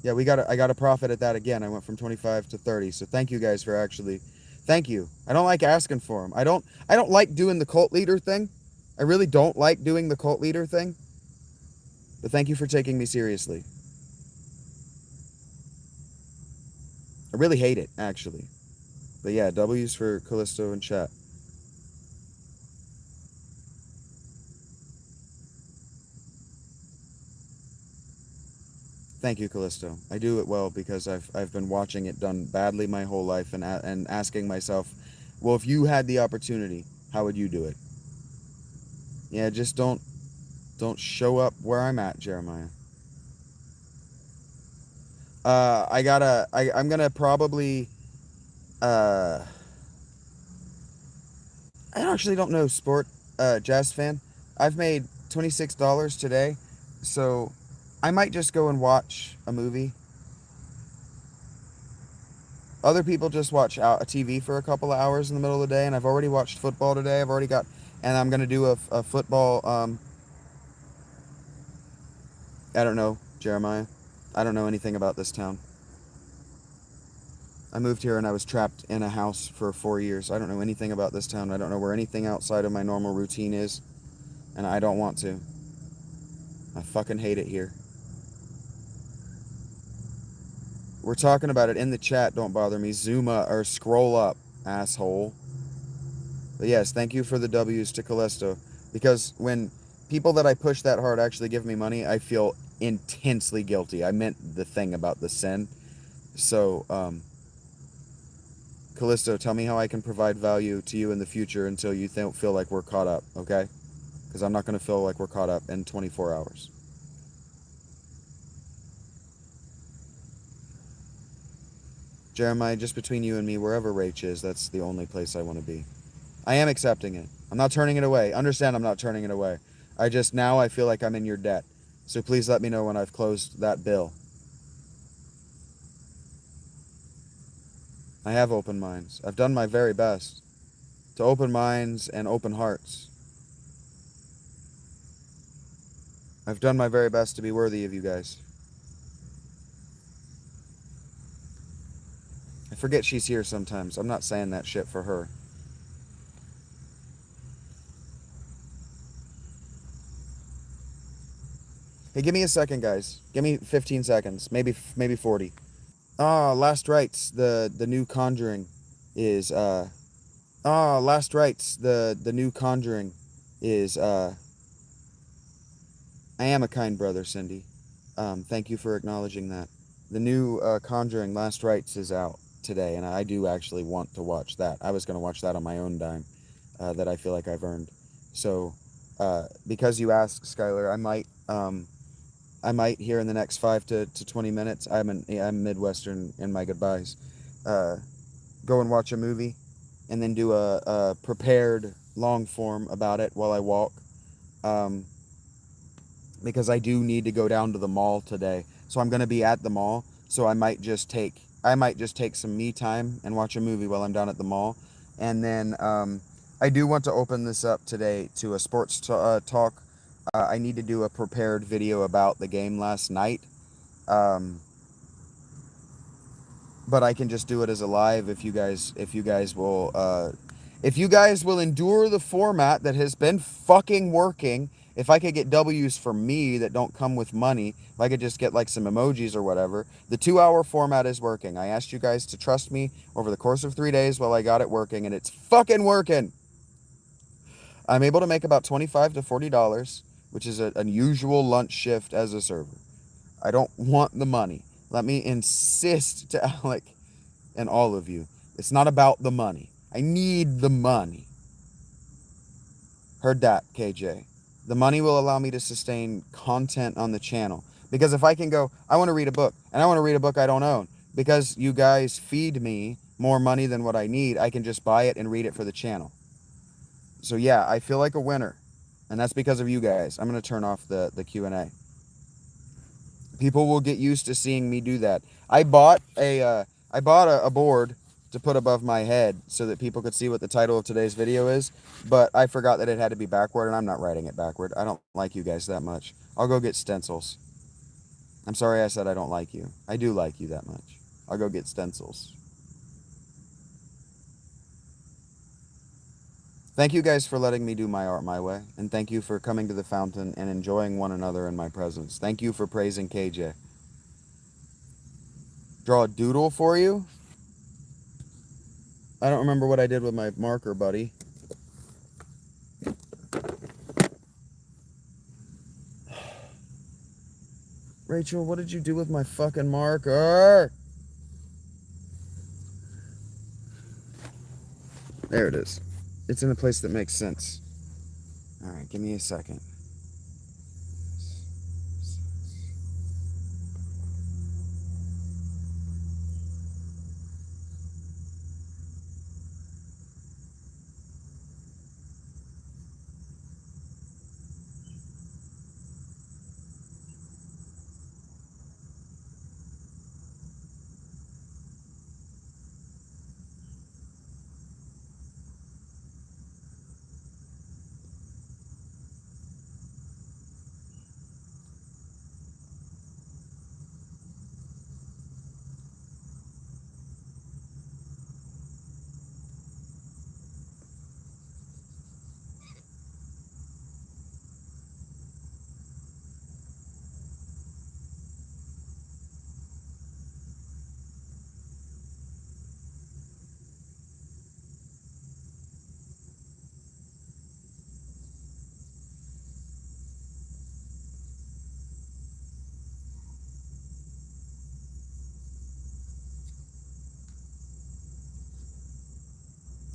Yeah, I got a profit at that again. I went from 25 to 30. So thank you guys for actually, thank you. I don't like asking for them. I don't like doing the cult leader thing. I really don't like doing the cult leader thing. But thank you for taking me seriously. I really hate it, actually. But yeah, W's for Callisto and chat. Thank you, Callisto. I do it well because I've been watching it done badly my whole life and asking myself, well, if you had the opportunity, how would you do it? Yeah, just don't show up where I'm at, Jeremiah. I'm gonna probably I actually don't know sport jazz fan. I've made $26 today, so I might just go and watch a movie. Other people just watch a TV for a couple of hours in the middle of the day, and I've already watched football today. And I'm gonna do a football. I don't know, Jeremiah. I don't know anything about this town. I moved here and I was trapped in a house for 4 years. I don't know anything about this town. I don't know where anything outside of my normal routine is, and I don't want to. I fucking hate it here. We're talking about it in the chat. Don't bother me. Zoom up or scroll up, asshole. But yes, thank you for the W's to Callisto. Because when people that I push that hard actually give me money, I feel intensely guilty. I meant the thing about the sin. So, Callisto, tell me how I can provide value to you in the future until you feel like we're caught up, okay? Because I'm not going to feel like we're caught up in 24 hours. Jeremiah, just between you and me, wherever Rach is, that's the only place I want to be. I am accepting it. I'm not turning it away. Understand I'm not turning it away. Now I feel like I'm in your debt. So please let me know when I've closed that bill. I have open minds. I've done my very best to open minds and open hearts. I've done my very best to be worthy of you guys. I forget she's here sometimes. I'm not saying that shit for her. Hey, give me a second, guys. Give me 15 seconds. Maybe 40. Last rites. The new conjuring is last rites. The new conjuring is I am a kind brother, Cindy. Thank you for acknowledging that. The new Conjuring Last Rites is out today, and I do actually want to watch that. I was going to watch that on my own dime, that I feel like I've earned. So, because you asked, Skylar, I might here in the next 5 to 20 minutes. I'm Midwestern in my goodbyes. Uh, Go and watch a movie, and then do a prepared long form about it while I walk. Um, because I do need to go down to the mall today. So I'm going to be at the mall. So I might just take some me time and watch a movie while I'm down at the mall. And then I do want to open this up today to a sports talk. I need to do a prepared video about the game last night. Um, but I can just do it as a live if you guys will endure the format that has been fucking working. If I could get W's for me that don't come with money, if I could just get like some emojis or whatever, the 2 hour format is working. I asked you guys to trust me over the course of 3 days while I got it working, and it's fucking working. I'm able to make about $25 to $40, which is an unusual lunch shift as a server. I don't want the money. Let me insist to Alec and all of you. It's not about the money. I need the money. Heard that, KJ. The money will allow me to sustain content on the channel. Because if I can go, I want to read a book, and I want to read a book I don't own, because you guys feed me more money than what I need, I can just buy it and read it for the channel. So yeah, I feel like a winner. And that's because of you guys. I'm going to turn off the Q&A. People will get used to seeing me do that. I bought a board to put above my head so that people could see what the title of today's video is, but I forgot that it had to be backward, and I'm not writing it backward. I don't like you guys that much. I'll go get stencils. I'm sorry I said I don't like you. I do like you that much. I'll go get stencils. Thank you guys for letting me do my art my way, and thank you for coming to the fountain and enjoying one another in my presence. Thank you for praising KJ. Draw a doodle for you? I don't remember what I did with my marker, buddy. Rachel, what did you do with my fucking marker? There it is. It's in a place that makes sense. All right, give me a second.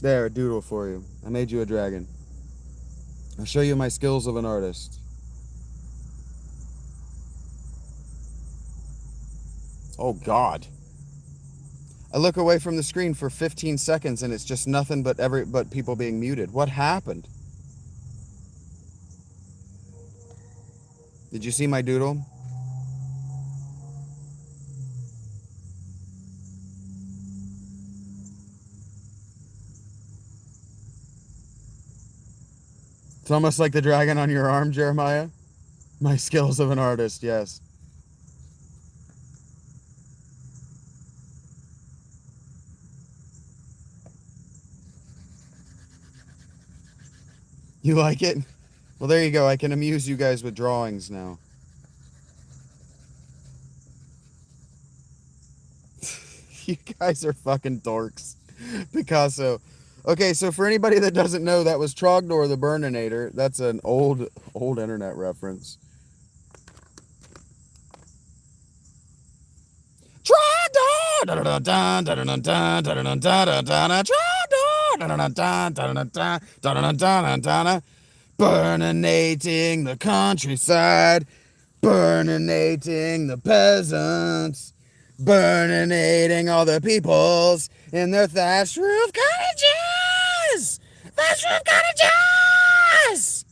There, a doodle for you. I made you a dragon. I'll show you my skills of an artist. Oh, God. I look away from the screen for 15 seconds and it's just nothing but people being muted. What happened? Did you see my doodle? It's almost like the dragon on your arm, Jeremiah. My skills of an artist, yes. You like it? Well, there you go. I can amuse you guys with drawings now. You guys are fucking dorks. Picasso. Okay, so for anybody that doesn't know, that was Trogdor the Burninator. That's an old internet reference. Burninating the countryside, burninating the peasants, burninating all the peoples in their thatched roof cottages! Thatched roof cottages!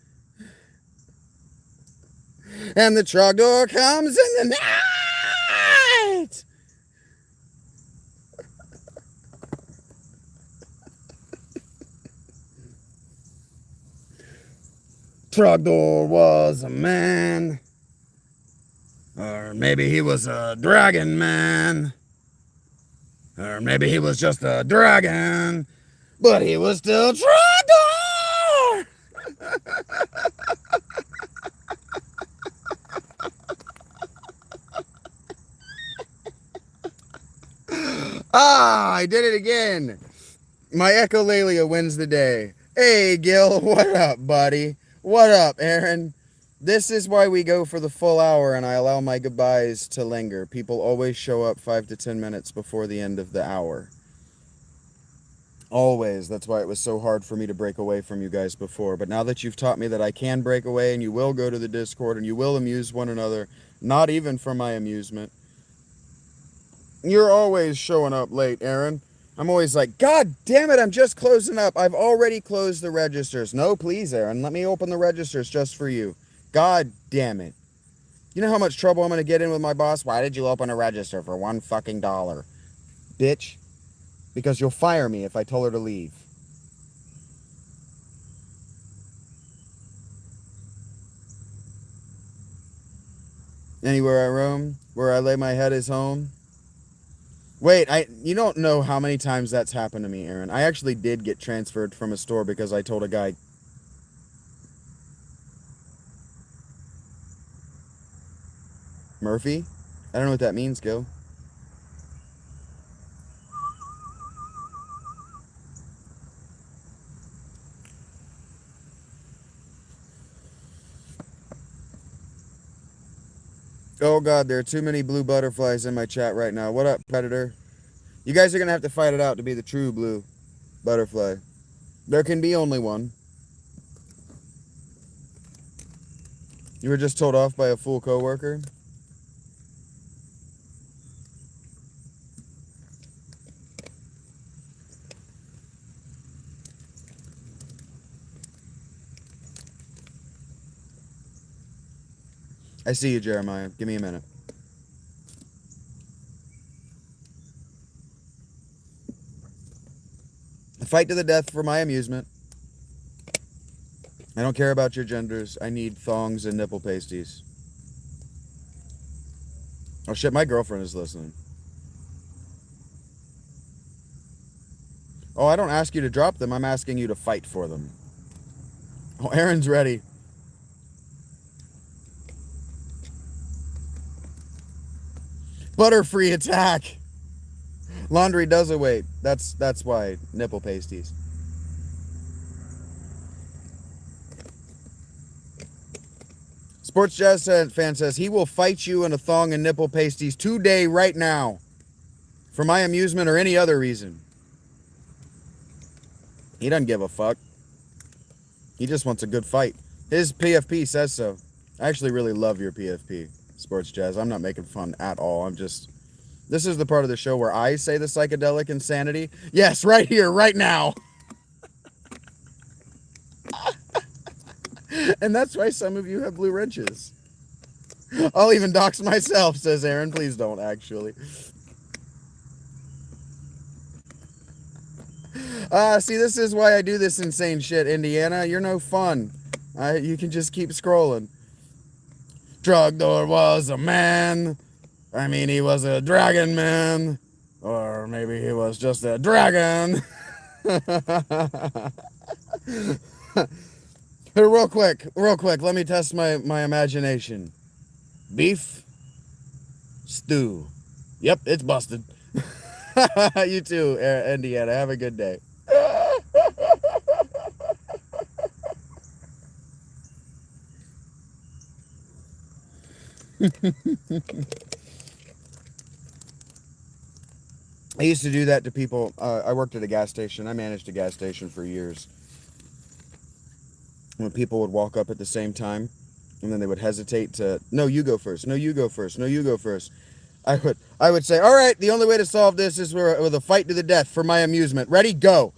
And the trogdor comes in the night! Trogdor was a man. Or maybe he was a dragon man. Or maybe he was just a dragon. But he was still Trogdor! I did it again. My echolalia wins the day. Hey, Gil, what up, buddy? What up, Aaron? This is why we go for the full hour and I allow my goodbyes to linger. People always show up 5 to 10 minutes before the end of the hour. Always. That's why it was so hard for me to break away from you guys before. But now that you've taught me that I can break away and you will go to the Discord and you will amuse one another, not even for my amusement, you're always showing up late, Aaron. I'm always like, God damn it, I'm just closing up. I've already closed the registers. No, please, Aaron, let me open the registers just for you. God damn it. You know how much trouble I'm going to get in with my boss? Why did you open a register for $1 fucking dollar? Bitch. Because you'll fire me if I tell her to leave. Anywhere I roam, where I lay my head is home. Wait, you don't know how many times that's happened to me, Aaron. I actually did get transferred from a store because I told a guy... Murphy? I don't know what that means, Gil. Oh god, there are too many blue butterflies in my chat right now. What up, Predator? You guys are going to have to fight it out to be the true blue butterfly. There can be only one. You were just told off by a fool coworker? I see you, Jeremiah. Give me a minute. A fight to the death for my amusement. I don't care about your genders. I need thongs and nipple pasties. Oh shit, my girlfriend is listening. Oh, I don't ask you to drop them. I'm asking you to fight for them. Oh, Aaron's ready. Butterfree attack. Laundry does await. That's why. Nipple pasties. Sports Jazz fan says he will fight you in a thong and nipple pasties today, right now. For my amusement or any other reason. He doesn't give a fuck. He just wants a good fight. His PFP says so. I actually really love your PFP, Sports Jazz. I'm not making fun at all. I'm just... This is the part of the show where I say the psychedelic insanity. Yes, right here, right now. And that's why some of you have blue wrenches. I'll even dox myself, says Aaron. Please don't, actually. See, this is why I do this insane shit, Indiana. You're no fun. You can just keep scrolling. Trogdor was a man. I mean, he was a dragon man. Or maybe he was just a dragon. Here, real quick, let me test my imagination. Beef stew. Yep, it's busted. You too, Indiana. Have a good day. I used to do that to people. I worked at a gas station. I managed a gas station for years. when people would walk up at the same time, and then they would hesitate to, no, you go first, no, you go first, no, you go first. I would say, all right, the only way to solve this is with a fight to the death for my amusement. Ready, go.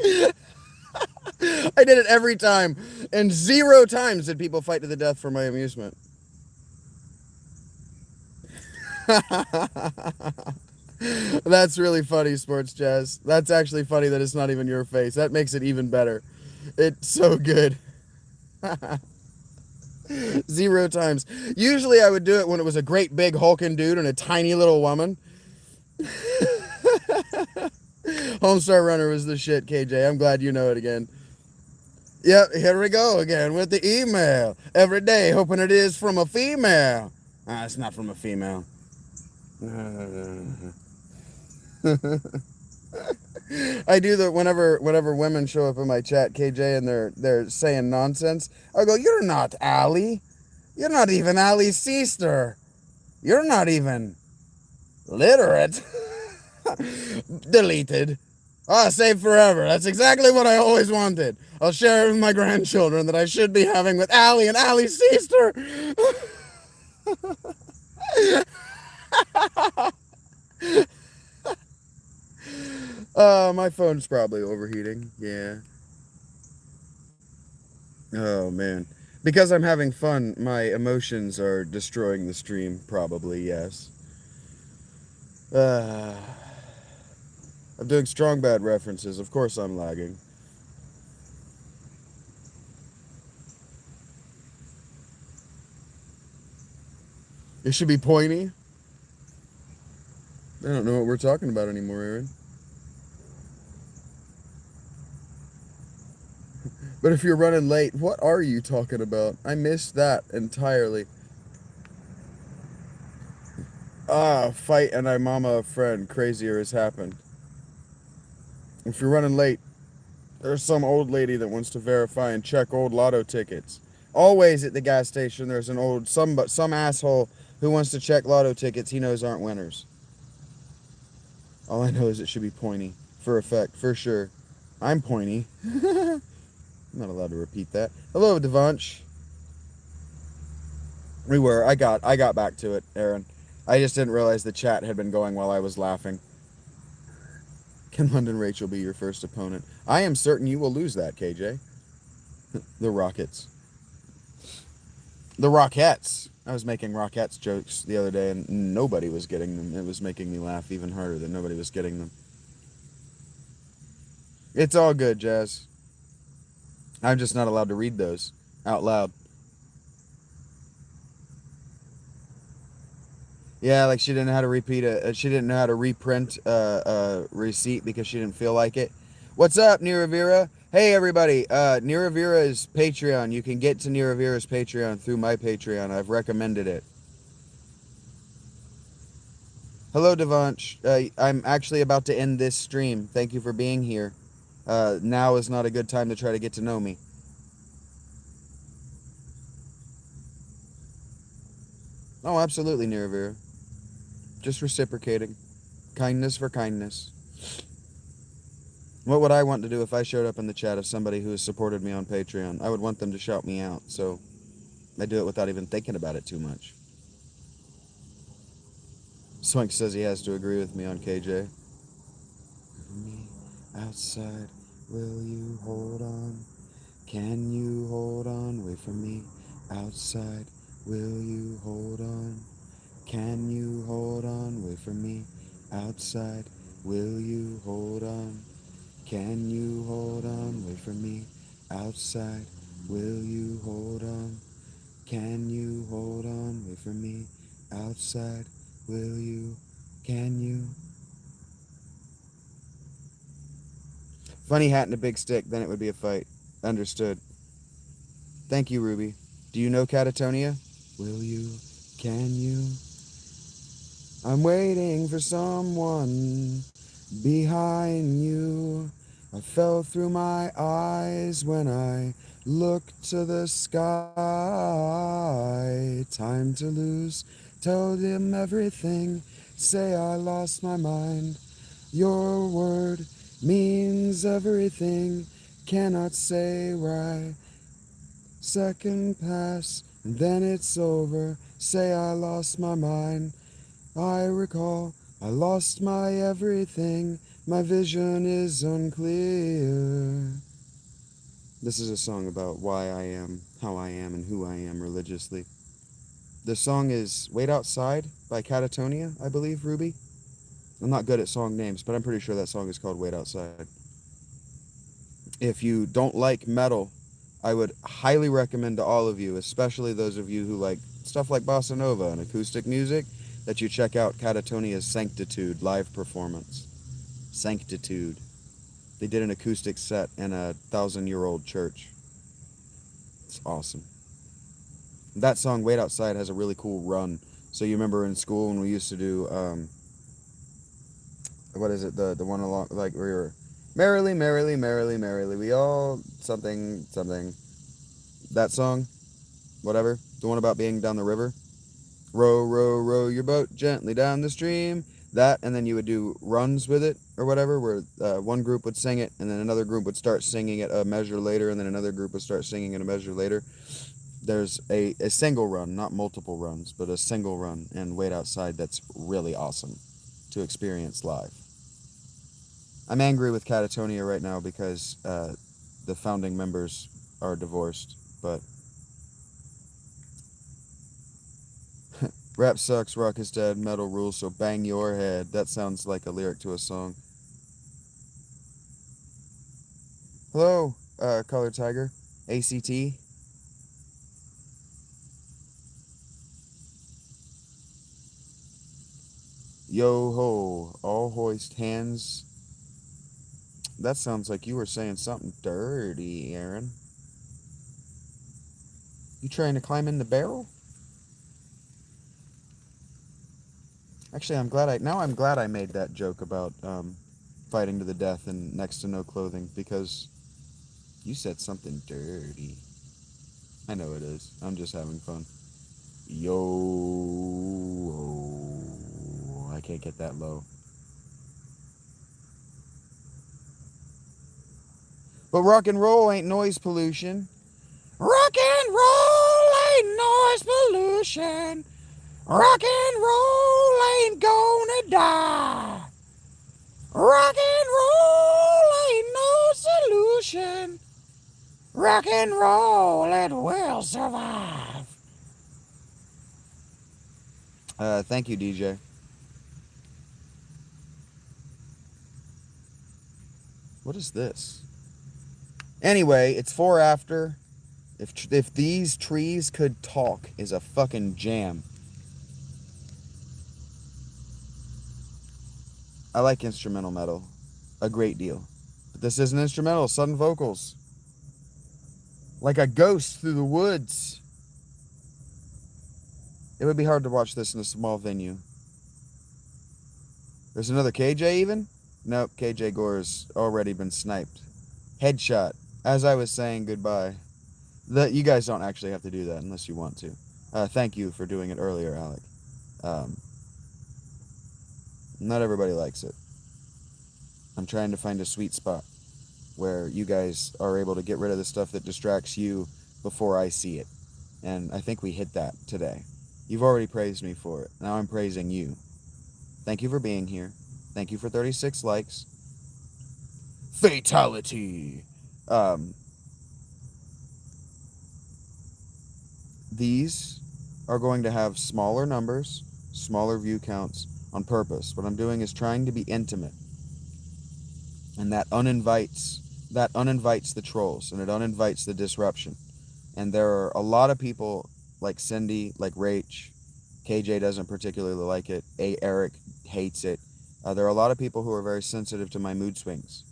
I did it every time, and 0 times did people fight to the death for my amusement. That's really funny, Sports Jazz. That's actually funny that it's not even your face. That makes it even better. It's so good. 0 times. Usually I would do it when it was a great big hulking dude and a tiny little woman. Homestar Runner was the shit, KJ. I'm glad you know it again. Yep, here we go again with the email. Every day, hoping it is from a female. It's not from a female. I do that whenever women show up in my chat, KJ, and they're saying nonsense. I go, "You're not Allie. You're not even Allie's sister. You're not even literate." Deleted. Saved forever. That's exactly what I always wanted. I'll share it with my grandchildren that I should be having with Allie and Allie's sister. My phone's probably overheating. Yeah. Oh, man. Because I'm having fun, my emotions are destroying the stream, probably, yes. I'm doing strong bad references. Of course I'm lagging. It should be pointy. I don't know what we're talking about anymore, Aaron. But if you're running late, what are you talking about? I missed that entirely. Fight and I mama a friend. Crazier has happened. If you're running late, there's some old lady that wants to verify and check old lotto tickets. Always at the gas station, there's some asshole who wants to check lotto tickets he knows aren't winners. All I know is it should be pointy. For effect, for sure. I'm pointy. I'm not allowed to repeat that. Hello, Devanch. I got back to it, Aaron. I just didn't realize the chat had been going while I was laughing. Can London Rachel be your first opponent? I am certain you will lose that, KJ. The Rockets. The Rockettes. I was making Rockettes jokes the other day and nobody was getting them. It was making me laugh even harder that nobody was getting them. It's all good, Jazz. I'm just not allowed to read those out loud. Yeah, like she didn't know how to she didn't know how to reprint a receipt because she didn't feel like it. What's up, Niravira? Hey, everybody. Niravira's Patreon. You can get to Niravira's Patreon through my Patreon. I've recommended it. Hello, Devanch. I'm actually about to end this stream. Thank you for being here. Now is not a good time to try to get to know me. Oh, absolutely, Niravira. Just reciprocating. Kindness for kindness. What would I want to do if I showed up in the chat of somebody who has supported me on Patreon? I would want them to shout me out, so I do it without even thinking about it too much. Swank says he has to agree with me on KJ. Me outside, will you hold on? Can you hold on? Wait for me outside, will you hold on? Can you hold on? Wait for me outside, will you hold on? Can you hold on? Wait for me outside, will you hold on? Can you hold on? Wait for me outside, will you? Can you? Funny hat and a big stick, then it would be a fight. Understood. Thank you, Ruby. Do you know Catatonia? Will you? Can you? I'm waiting for someone behind you. I fell through my eyes when I looked to the sky. Time to lose. Tell him everything. Say I lost my mind. Your word means everything, cannot say why. Second pass, and then it's over. Say I lost my mind. I recall I lost my everything. My vision is unclear. This is a song about why I am, how I am, and who I am religiously. The song is Wait Outside by Catatonia, I believe, Ruby. I'm not good at song names, but I'm pretty sure that song is called Wait Outside. If you don't like metal, I would highly recommend to all of you, especially those of you who like stuff like bossa nova and acoustic music, that you check out Catatonia's Sanctitude live performance. Sanctitude. They did an acoustic set in a 1,000-year-old church. It's awesome. That song, Wait Outside, has a really cool run. So you remember in school when we used to do, what is it, the one along, like, where we were, merrily, merrily, merrily, merrily, we all, something, something. That song, whatever, the one about being down the river. Row, row, row your boat gently down the stream. That, and then you would do runs with it, or whatever, where one group would sing it, and then another group would start singing it a measure later, and then another group would start singing it a measure later. There's a single run, not multiple runs, but a single run in Wait Outside that's really awesome to experience live. I'm angry with Catatonia right now because the founding members are divorced, but rap sucks, rock is dead, metal rules, so bang your head. That sounds like a lyric to a song. Hello, Colored Tiger, ACT. Yo ho, all hoist hands. That sounds like you were saying something dirty, Aaron. You trying to climb in the barrel? Actually, I'm glad I made that joke about fighting to the death and next to no clothing, because you said something dirty. I know it is. I'm just having fun. Yo, I can't get that low. But rock and roll ain't noise pollution. Rock and roll ain't noise pollution. Rock and roll ain't gonna die. Rock and roll ain't no solution. Rock and roll, it will survive. Thank you, DJ. What is this? Anyway, it's 4 after. If these trees could talk is a fucking jam. I like instrumental metal a great deal. But this isn't instrumental, sudden vocals. Like a ghost through the woods. It would be hard to watch this in a small venue. There's another KJ even? Nope, KJ Gore's already been sniped. Headshot. As I was saying goodbye. You guys don't actually have to do that unless you want to. Thank you for doing it earlier, Alec. Not everybody likes it. I'm trying to find a sweet spot where you guys are able to get rid of the stuff that distracts you before I see it. And I think we hit that today. You've already praised me for it. Now I'm praising you. Thank you for being here. Thank you for 36 likes. Fatality! These are going to have smaller numbers, smaller view counts on purpose. What I'm doing is trying to be intimate. And that uninvites the trolls, and it uninvites the disruption. And there are a lot of people like Cindy, like Rach. KJ doesn't particularly like it. Eric hates it. There are a lot of people who are very sensitive to my mood swings.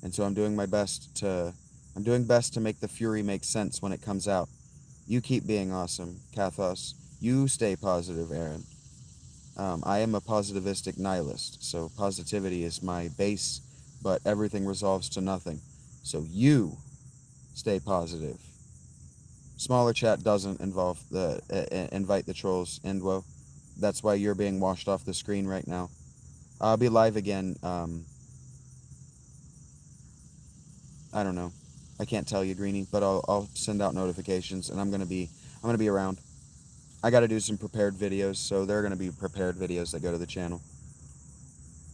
And so I'm doing best to make the fury make sense when it comes out. You keep being awesome, Kathos. You stay positive, Aaron. I am a positivistic nihilist, so positivity is my base, but everything resolves to nothing. So you stay positive. Smaller chat doesn't invite the trolls, Endwo. That's why you're being washed off the screen right now. I'll be live again I don't know. I can't tell you, Greenie, but I'll send out notifications, and I'm gonna be around. I got to do some prepared videos, so there are gonna be prepared videos that go to the channel.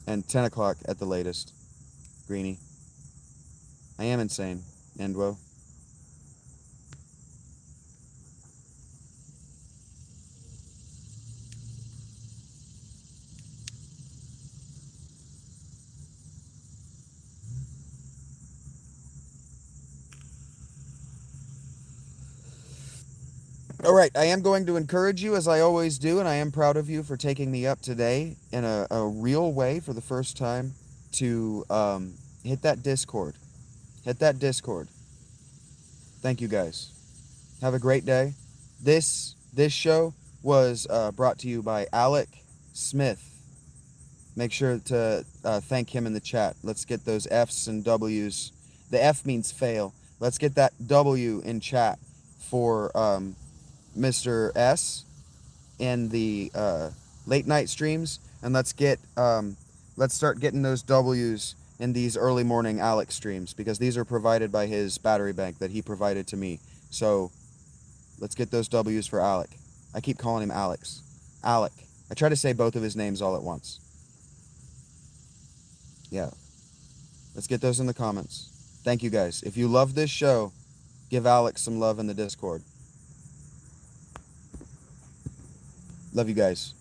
And 10 o'clock at the latest, Greenie. I am insane, Endwo. All right, I am going to encourage you, as I always do, and I am proud of you for taking me up today in a real way for the first time to hit that Discord. Hit that Discord. Thank you, guys. Have a great day. This show was brought to you by Alec Smith. Make sure to thank him in the chat. Let's get those F's and W's. The F means fail. Let's get that W in chat for Mr. S in the late night streams, and let's start getting those W's in these early morning Alex streams, because these are provided by his battery bank that he provided to me. So let's get those W's for Alec. I keep calling him Alex. Alec. I try to say both of his names all at once. Yeah. Let's get those in the comments. Thank you, guys. If you love this show, give Alex some love in the Discord. Love you guys.